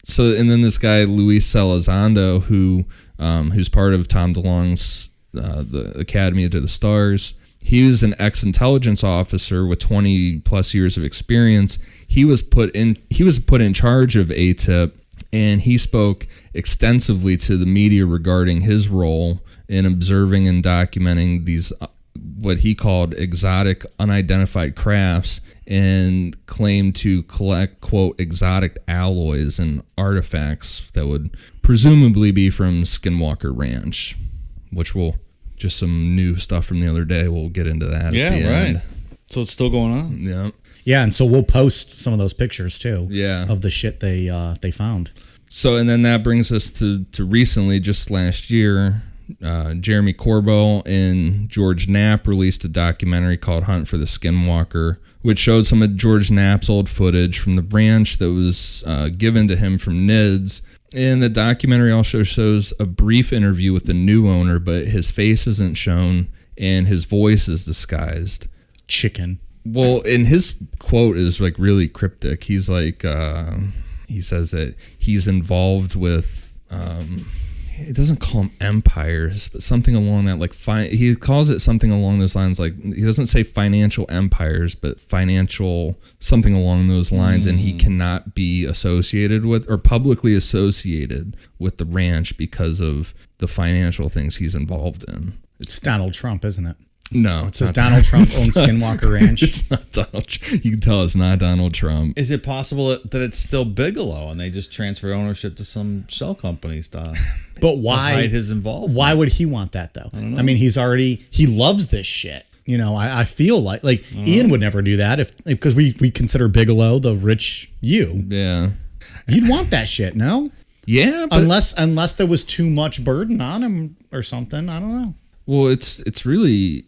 So, and then this guy Luis Elizondo, who's part of Tom DeLonge's the Academy to the Stars. He was an ex-intelligence officer with 20 plus years of experience. He was put in charge of ATIP, and he spoke extensively to the media regarding his role in observing and documenting these what he called exotic unidentified crafts, and claimed to collect, quote, exotic alloys and artifacts that would presumably be from Skinwalker Ranch, which will just some new stuff from the other day. We'll get into that. Yeah, at the right. end. So it's still going on? Yeah. Yeah, and so we'll post some of those pictures too. Yeah. Of the shit they found. So, and then that brings us to recently, just last year, Jeremy Corbell and George Knapp released a documentary called Hunt for the Skinwalker, which showed some of George Knapp's old footage from the ranch that was given to him from NIDS. And the documentary also shows a brief interview with the new owner, but his face isn't shown and his voice is disguised. Chicken. Well, and his quote is like really cryptic. He's like, he says that he's involved with, he doesn't call them empires, but something along that, like, he calls it something along those lines. Like, he doesn't say financial empires, but financial, something along those lines. And he cannot be associated with or publicly associated with the ranch because of the financial things he's involved in. It's Donald Trump, isn't it? No, it's Does not Donald Trump own Skinwalker Ranch? It's not Donald Trump. You can tell it's not Donald Trump. Is it possible that it's still Bigelow and they just transferred ownership to some shell companies to hide his involvement? Why would he want that though? I mean, he loves this shit. You know, I feel like Ian would never do that because we consider Bigelow the rich you. Yeah. You'd want that shit, no? Yeah, but unless there was too much burden on him or something. I don't know. Well, it's really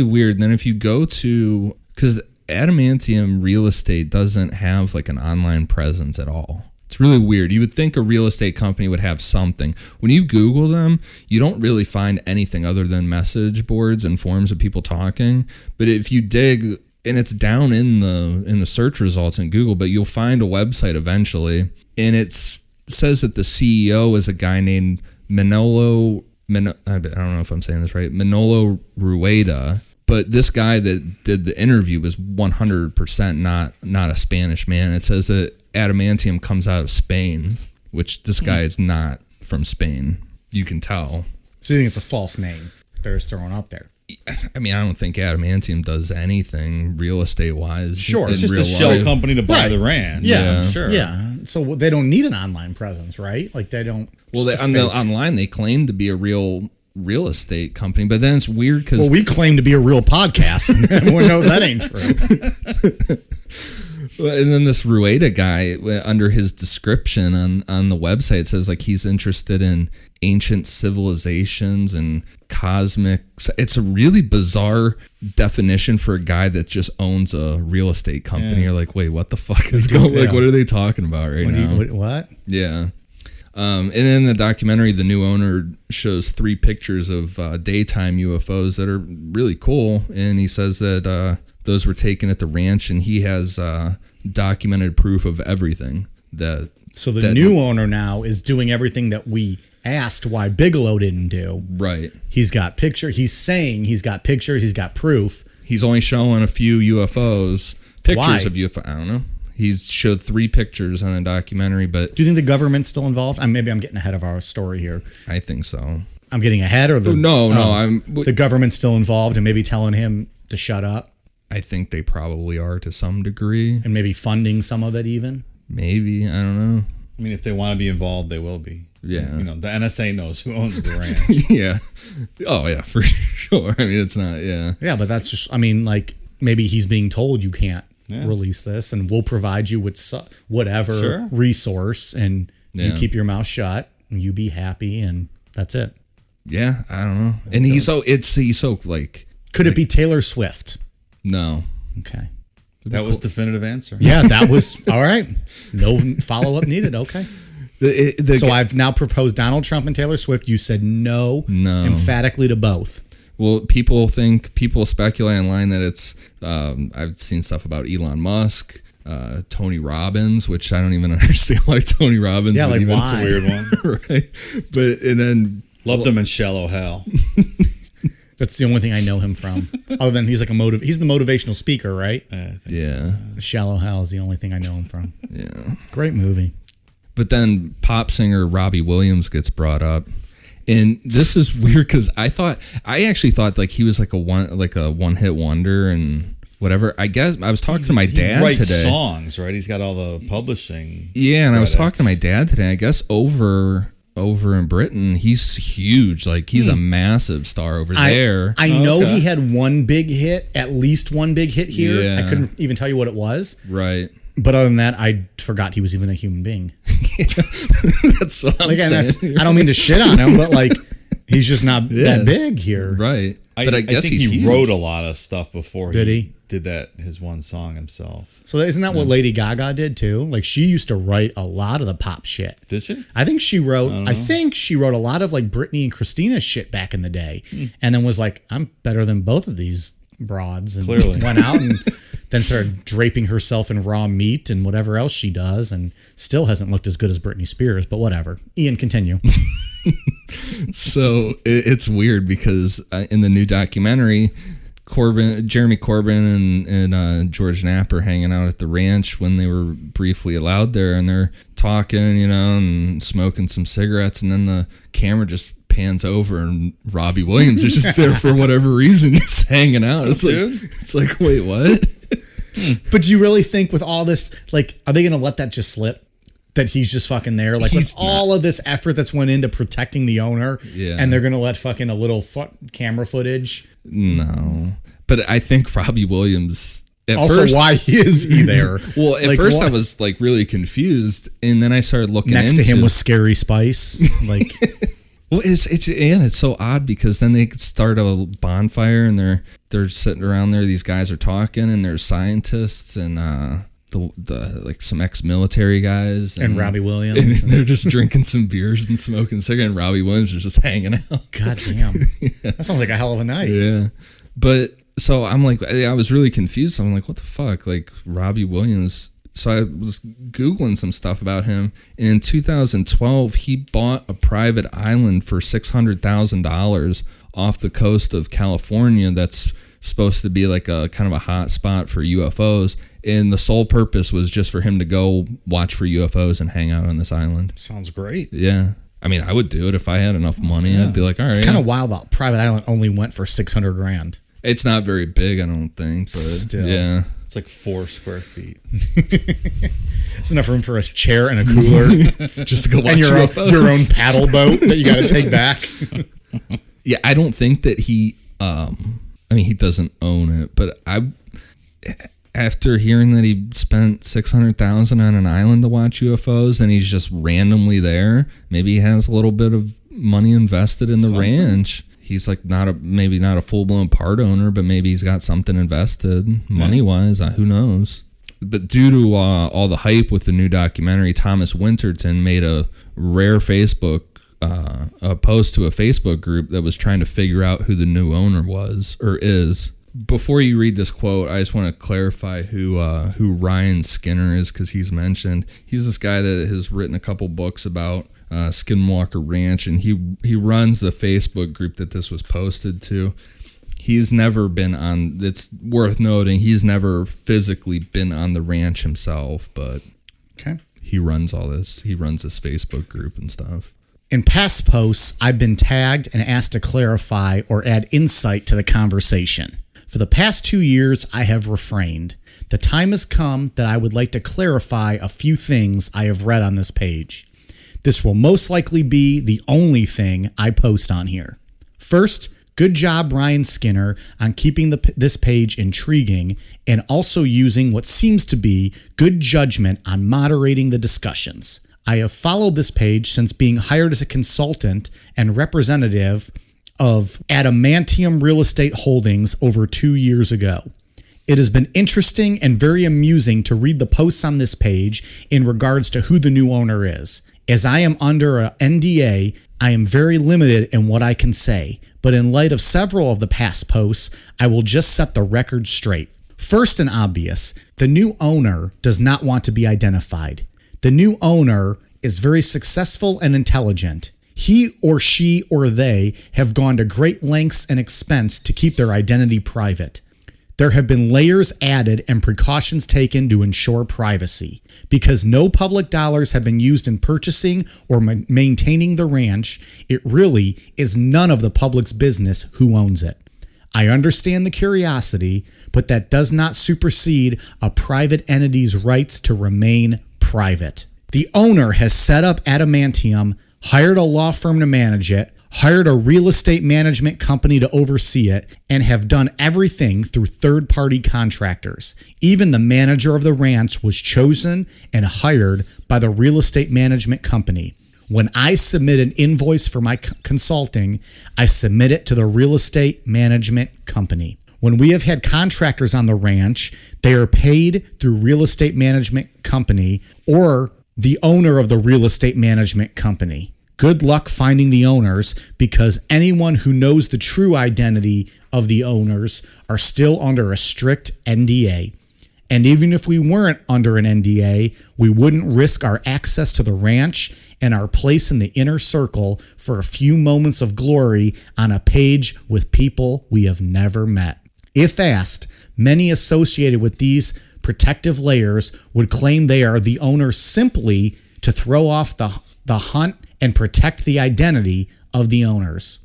weird. And then if you go to, because Adamantium Real Estate doesn't have like an online presence at all. It's really weird. You would think a real estate company would have something. When you Google them, you don't really find anything other than message boards and forums of people talking. But if you dig, and it's down in the search results in Google, but you'll find a website eventually, and it says that the CEO is a guy named Manolo. I don't know if I'm saying this right, Manolo Rueda, but this guy that did the interview was 100% not a Spanish man. It says that Adamantium comes out of Spain, which this guy is not from Spain. You can tell. So you think it's a false name they're just throwing up there? I mean, I don't think Adamantium does anything real estate wise. Sure, It's just a shell company to buy the ranch. Yeah, sure. Yeah, so they don't need an online presence, right? Like they don't. Well, online they claim to be a real estate company, but then it's weird because we claim to be a real podcast, and everyone knows that ain't true. And then this Rueda guy, under his description on the website, says like he's interested in ancient civilizations and cosmic. It's a really bizarre definition for a guy that just owns a real estate company. Yeah. You're like, wait, what the fuck is going? Like, what are they talking about right now? What? Yeah. And in the documentary, the new owner shows 3 pictures of daytime UFOs that are really cool, and he says that those were taken at the ranch, and he has documented proof of everything. So the new owner now is doing everything that we asked why Bigelow didn't do. Right. He's got pictures. He's saying he's got pictures. He's got proof. He's only showing a few UFOs. Pictures Why? of UFO. I don't know. He showed 3 pictures on the documentary, but Do you think the government's still involved? Maybe I'm getting ahead of our story here. I think so. I'm getting ahead, or the government's still involved and maybe telling him to shut up, I think they probably are to some degree. and maybe funding some of it even. Maybe. I don't know. I mean, if they want to be involved, they will be. Yeah. You know, the NSA knows who owns the ranch. Yeah. Oh, yeah, for sure. I mean, it's not, yeah. Yeah, but that's just, like maybe he's being told you can't release this, and we'll provide you with whatever resource, and you keep your mouth shut, and you be happy, and that's it. Yeah, I don't know. And he's so like... Could it be Taylor Swift? No. Okay. That was definitive answer. Yeah, that was all right. No follow-up needed. Okay. So I've now proposed Donald Trump and Taylor Swift. You said no emphatically to both. Well, people speculate online that it's, I've seen stuff about Elon Musk, Tony Robbins, which I don't even understand why Tony Robbins would even. Why? It's a weird one. Right. But, and then. Loved him in Shallow Hal. That's the only thing I know him from. Other than he's like he's the motivational speaker, right? I think yeah. so. Shallow Hal is the only thing I know him from. Yeah. Great movie. But then pop singer Robbie Williams gets brought up. And this is weird because I actually thought like he was like a one hit wonder and whatever. I guess I was talking to my dad he writes today. songs, right? He's got all the publishing. Yeah, and credits. I was talking to my dad today. I guess over in Britain, he's huge. Like he's a massive star over there. I know he had one big hit, at least one big hit here. Yeah. I couldn't even tell you what it was. Right. But other than that, I forgot he was even a human being. That's what I'm saying. I don't mean to shit on him, but like he's just not that big here. Right. But I guess think he he wrote a lot of stuff before Did he? did his one song himself. So isn't that what Lady Gaga did too? Like she used to write a lot of the pop shit. Did she? I think she wrote a lot of like Britney and Christina's shit back in the day. And then was like, I'm better than both of these broads, and Clearly. went out and then started draping herself in raw meat and whatever else she does, and still hasn't looked as good as Britney Spears, but whatever. Ian, continue. So it's weird because in the new documentary, Jeremy Corbyn and George Knapp are hanging out at the ranch when they were briefly allowed there, and they're talking, and smoking some cigarettes, and then the camera just pans over and Robbie Williams is just there for whatever reason, just hanging out. It's like, wait, what? But do you really think with all this, like, are they going to let that just slip? That he's just fucking there? Like, with all of this effort that's went into protecting the owner, and they're going to let fucking a little camera footage? No. But I think Robbie Williams... why is he there? Well, at first I was, like, really confused, and then I started looking next to him was Scary Spice. Like... Well, it's so odd because then they start a bonfire and they're sitting around there. These guys are talking, and there's scientists and the like some ex-military guys and Robbie Williams. And they're just drinking some beers and smoking cigarettes. And Robbie Williams is just hanging out. God damn, that sounds like a hell of a night. Yeah, but so I'm like, I was really confused. I'm like, what the fuck, like Robbie Williams. So I was Googling some stuff about him. And in 2012, he bought a private island for $600,000 off the coast of California that's supposed to be like a kind of a hot spot for UFOs. And the sole purpose was just for him to go watch for UFOs and hang out on this island. Sounds great. Yeah. I mean, I would do it if I had enough money. I'd be like, all right. It's kind of wild that private island only went for $600,000. It's not very big, I don't think. But still. Yeah. It's like 4 square feet. It's enough room for a chair and a cooler. Just to go watch and your UFOs. Your own paddle boat that you got to take back. Yeah, I don't think that he... he doesn't own it, but after hearing that he spent $600,000 on an island to watch UFOs, and he's just randomly there, maybe he has a little bit of money invested in the ranch. He's like maybe not a full-blown part owner, but maybe he's got something invested money-wise. Who knows? But due to all the hype with the new documentary, Thomas Winterton made a rare Facebook a post to a Facebook group that was trying to figure out who the new owner was or is. Before you read this quote, I just want to clarify who Ryan Skinner is, because he's mentioned. He's this guy that has written a couple books about Skinwalker Ranch, and he runs the Facebook group that this was posted to. He's never been on, it's worth noting, he's never physically been on the ranch himself, but he runs all this. He runs this Facebook group and stuff. In past posts, I've been tagged and asked to clarify or add insight to the conversation. For the past 2 years, I have refrained. The time has come that I would like to clarify a few things I have read on this page. This will most likely be the only thing I post on here. First, good job, Ryan Skinner, on keeping this page intriguing and also using what seems to be good judgment on moderating the discussions. I have followed this page since being hired as a consultant and representative of Adamantium Real Estate Holdings over 2 years ago. It has been interesting and very amusing to read the posts on this page in regards to who the new owner is. As I am under a NDA, I am very limited in what I can say, but in light of several of the past posts, I will just set the record straight. First and obvious, the new owner does not want to be identified. The new owner is very successful and intelligent. He or she or they have gone to great lengths and expense to keep their identity private. There have been layers added and precautions taken to ensure privacy. Because no public dollars have been used in purchasing or maintaining the ranch, it really is none of the public's business who owns it. I understand the curiosity, but that does not supersede a private entity's rights to remain private. The owner has set up adamantium, hired a law firm to manage it, hired a real estate management company to oversee it, and have done everything through third-party contractors. Even the manager of the ranch was chosen and hired by the real estate management company. When I submit an invoice for my consulting, I submit it to the real estate management company. When we have had contractors on the ranch, they are paid through real estate management company or the owner of the real estate management company. Good luck finding the owners, because anyone who knows the true identity of the owners are still under a strict NDA. And even if we weren't under an NDA, we wouldn't risk our access to the ranch and our place in the inner circle for a few moments of glory on a page with people we have never met. If asked, many associated with these protective layers would claim they are the owners simply to throw off the hunt and protect the identity of the owners.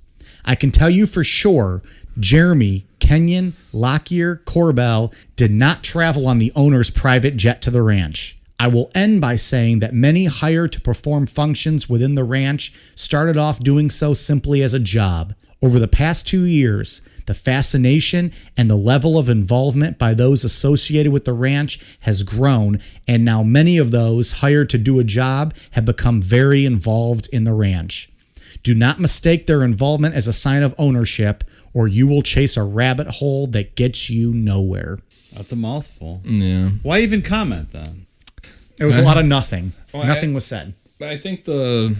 I can tell you for sure, Jeremy, Kenyon, Lockyer, Corbell did not travel on the owner's private jet to the ranch. I will end by saying that many hired to perform functions within the ranch started off doing so simply as a job. Over the past 2 years, the fascination and the level of involvement by those associated with the ranch has grown, and now many of those hired to do a job have become very involved in the ranch. Do not mistake their involvement as a sign of ownership, or you will chase a rabbit hole that gets you nowhere. That's a mouthful. Yeah. Why even comment then? There was a lot of nothing. Nothing was said. I think the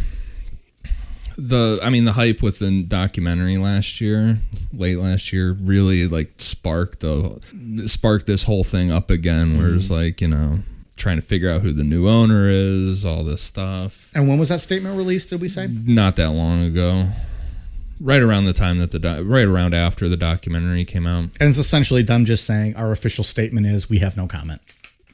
hype with the documentary late last year, really like sparked this whole thing up again, where it's like, trying to figure out who the new owner is, all this stuff. And when was that statement released, did we say? Not that long ago. Right around the time that right around after the documentary came out. And it's essentially them just saying our official statement is we have no comment.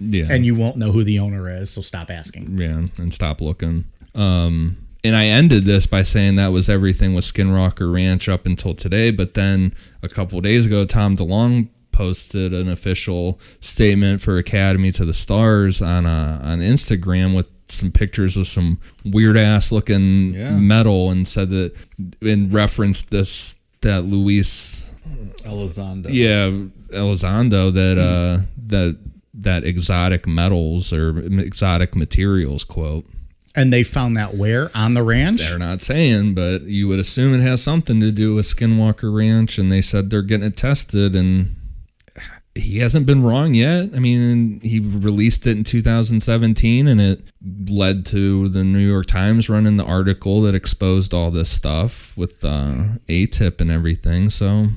Yeah. And you won't know who the owner is, so stop asking. Yeah, and stop looking. And I ended this by saying that was everything with Skinwalker Ranch up until today. But then a couple of days ago, Tom DeLonge posted an official statement for Academy to the Stars on Instagram with some pictures of some weird ass looking metal, and said that in reference that Luis Elizondo. Yeah, Elizondo, that exotic metals or exotic materials, quote. And they found that where? On the ranch? They're not saying, but you would assume it has something to do with Skinwalker Ranch, and they said they're getting it tested, and he hasn't been wrong yet. I mean, he released it in 2017, and it led to the New York Times running the article that exposed all this stuff with A-tip and everything, so...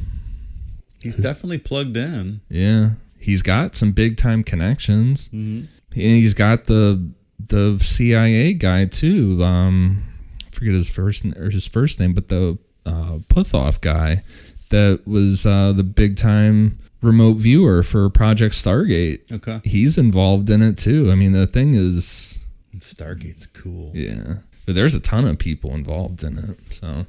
He's definitely plugged in. Yeah. He's got some big-time connections. Mm-hmm. And he's got the CIA guy too. I forget his first name, but the Puthoff guy that was the big time remote viewer for Project Stargate. Okay, he's involved in it too. I mean, the thing is, Stargate's cool. Yeah, but there's a ton of people involved in it. So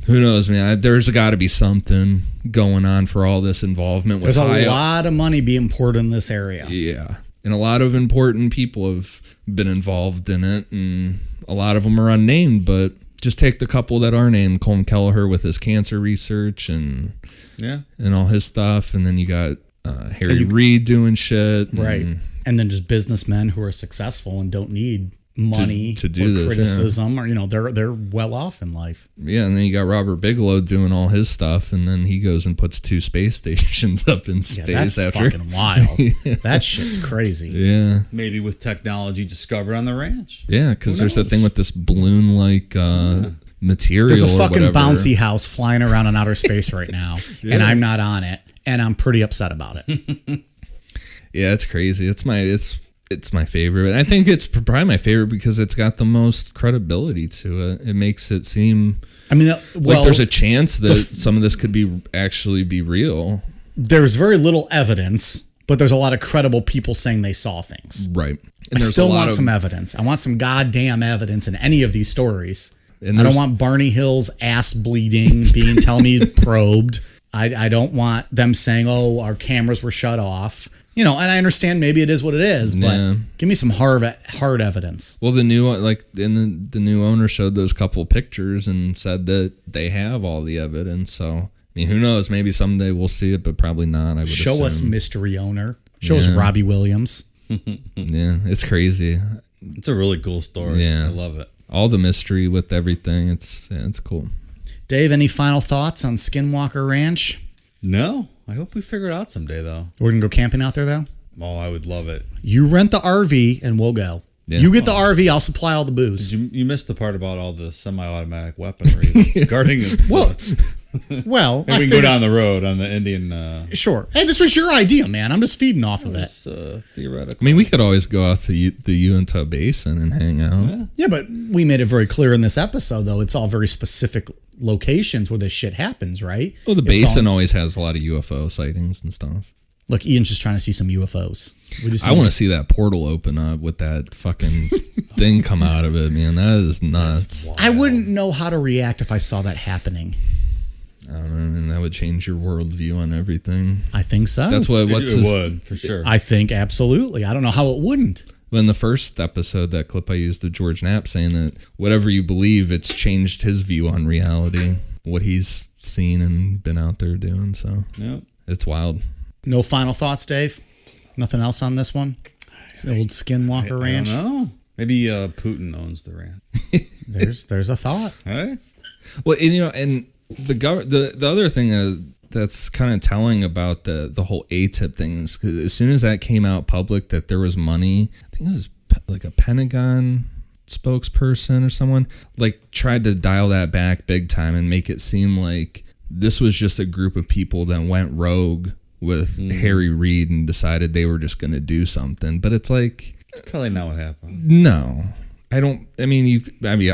who knows, man? There's got to be something going on for all this involvement. There's a lot of money being poured in this area. Yeah. And a lot of important people have been involved in it, and a lot of them are unnamed, but just take the couple that are named. Colm Kelleher with his cancer research and all his stuff, and then you got Harry Reid doing shit. Right. And then just businessmen who are successful and don't need money to do or this, criticism, or they're well off in life. Yeah, and then you got Robert Bigelow doing all his stuff, and then he goes and puts 2 space stations up in space That's after. fucking wild. That shit's crazy. Yeah. Maybe with technology discovered on the ranch. Yeah, because there's that thing with this balloon-like material. There's a or fucking whatever. bouncy house flying around in outer space right now, and I'm not on it, and I'm pretty upset about it. Yeah, it's crazy. It's my favorite. And I think it's probably my favorite because it's got the most credibility to it. It makes it seem like there's a chance that some of this could actually be real. There's very little evidence, but there's a lot of credible people saying they saw things. Right. I And still want some evidence. I want some goddamn evidence in any of these stories. And I don't want Barney Hill's ass bleeding, tell me probed. I don't want them saying, "Oh, our cameras were shut off." And I understand maybe it is what it is, but give me some hard evidence. Well, the new the new owner showed those couple pictures and said that they have all the evidence. So who knows? Maybe someday we'll see it, but probably not. I would show us assume. Mystery owner. Show us Robbie Williams. Yeah, it's crazy. It's a really cool story. Yeah, I love it. All the mystery with everything. It's cool. Dave, any final thoughts on Skinwalker Ranch? No, I hope we figure it out someday, though. We're going to go camping out there, though? Oh, I would love it. You rent the RV and we'll go. Yeah. You get the RV, I'll supply all the booze. You missed the part about all the semi-automatic weaponry that's guarding it. Well, we can go down the road on the Indian. Sure. Hey, this was your idea, man. I'm just feeding off of it. Theoretical. We could always go out to the Uinta Basin and hang out. Yeah, but we made it very clear in this episode, though. It's all very specific locations where this shit happens, right? Well, the basin always has a lot of UFO sightings and stuff. Look, Ian's just trying to see some UFOs. I want to see that portal open up with that fucking thing come out of it, man. That is nuts. I wouldn't know how to react if I saw that happening. I don't know, and that would change your worldview on everything. I think so. That's what It would, for sure. I think absolutely. I don't know how it wouldn't. Well, in the first episode, that clip I used of George Knapp saying that whatever you believe, it's changed his view on reality, what he's seen and been out there doing. So It's wild. No final thoughts, Dave? Nothing else on this one? It's the old Skinwalker Ranch? I don't know. Maybe Putin owns the ranch. There's a thought. Hey? Well, and the other thing that's kind of telling about the whole ATIP thing is 'cause as soon as that came out public that there was money, I think it was like a Pentagon spokesperson or someone tried to dial that back big time and make it seem like this was just a group of people that went rogue with Harry Reid and decided they were just going to do something. But it's like, That's probably not what happened. no. I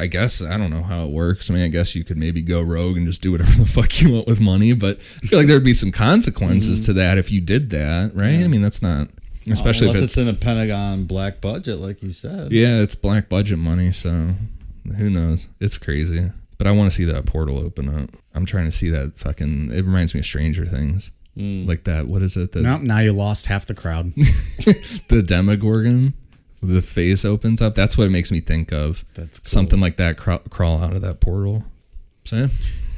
guess I don't know how it works. I guess you could maybe go rogue and just do whatever the fuck you want with money, but I feel like there'd be some consequences to that if you did that, right? Yeah. That's not, especially unless if it's in a Pentagon black budget, like you said. Yeah, it's black budget money, so who knows? It's crazy. But I want to see that portal open up. I'm trying to see that fucking, it reminds me of Stranger Things. Like that, what is it? Nope, now you lost half the crowd. The Demogorgon. The face opens up. That's what it makes me think of. That's cool. Something like that crawl out of that portal. So yeah.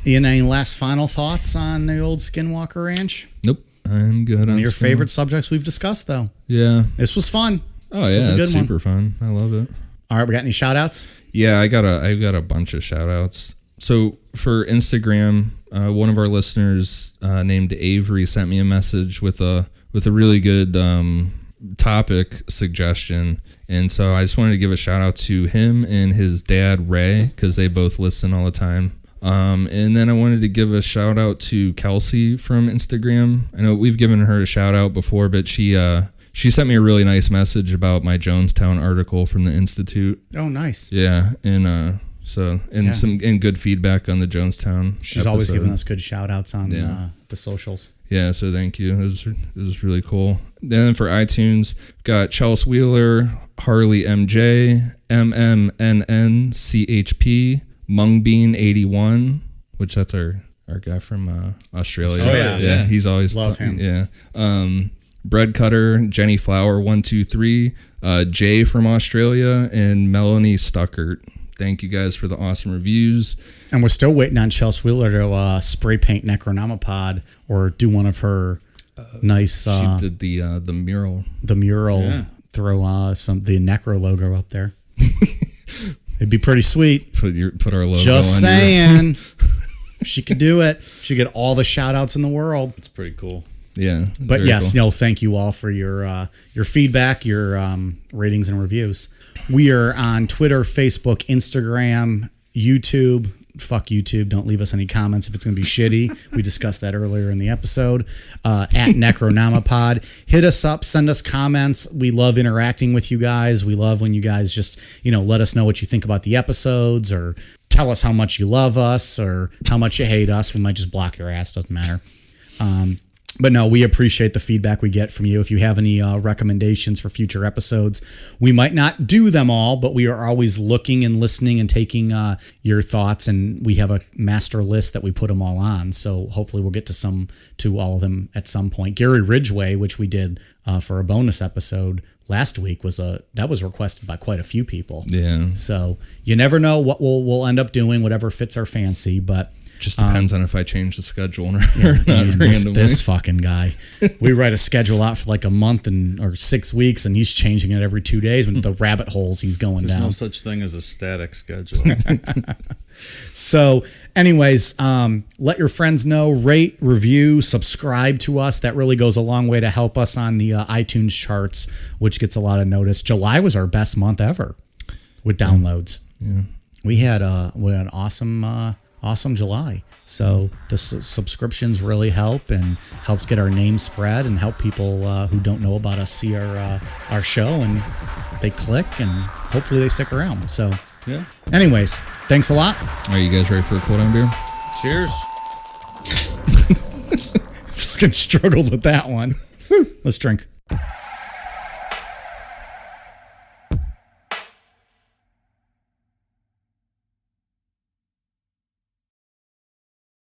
Ian, any last final thoughts on the old Skinwalker Ranch? Nope. I'm good on your favorite subjects we've discussed, though. Yeah. This was fun. Oh, yeah. It's super fun. I love it. All right. We got any shout outs? Yeah, I got a bunch of shout outs. So for Instagram, one of our listeners named Avery sent me a message with a really good topic suggestion, and so I just wanted to give a shout out to him and his dad Ray because they both listen all the time. And then I wanted to give a shout out to Kelsey from Instagram. I know we've given her a shout out before, but she sent me a really nice message about my Jonestown article from the Institute. Oh, nice. Yeah, and some good feedback on the Jonestown. She's always giving us good shout outs on the socials. Yeah, so thank you. It was really cool. Then for iTunes, got Chelsea Wheeler, Harley MJ, MMNNCHP, Mungbean81, which that's our guy from Australia. Oh, yeah. He's always love him. Yeah. Bread Cutter, Jenny Flower 123, Jay from Australia, and Melanie Stuckert. Thank you guys for the awesome reviews. And we're still waiting on Chelsea Wheeler to spray paint Necronomipod or do one of her nice. She did the mural. The mural. Yeah. Throw the Necro logo up there. It'd be pretty sweet. Put our logo Just on saying. If she could do it, she'd get all the shout outs in the world. It's pretty cool. Yeah. But yes, cool. Thank you all for your feedback, your ratings and reviews. We are on Twitter, Facebook, Instagram, YouTube. Fuck YouTube. Don't leave us any comments if it's going to be shitty. We discussed that earlier in the episode. At Necronomipod. Hit us up. Send us comments. We love interacting with you guys. We love when you guys just, let us know what you think about the episodes, or tell us how much you love us or how much you hate us. We might just block your ass. Doesn't matter. But no, we appreciate the feedback we get from you. If you have any recommendations for future episodes, we might not do them all, but we are always looking and listening and taking your thoughts. And we have a master list that we put them all on. So hopefully we'll get to all of them at some point. Gary Ridgway, which we did for a bonus episode last week, was requested by quite a few people. Yeah. So you never know what we'll end up doing, whatever fits our fancy, but. Just depends on if I change the schedule or not randomly. This fucking guy. We write a schedule out for like a month or 6 weeks, and he's changing it every 2 days with the rabbit holes he's going There's down. no such thing as a static schedule. So, anyways, let your friends know, rate, review, subscribe to us. That really goes a long way to help us on the iTunes charts, which gets a lot of notice. July was our best month ever with downloads. Yeah. We had an awesome July. So the subscriptions really help and helps get our name spread and help people who don't know about us see our show, and they click and hopefully they stick around. So yeah. Anyways, thanks a lot. Are you guys ready for a cold down beer? Cheers. Fucking struggled with that one. Let's drink.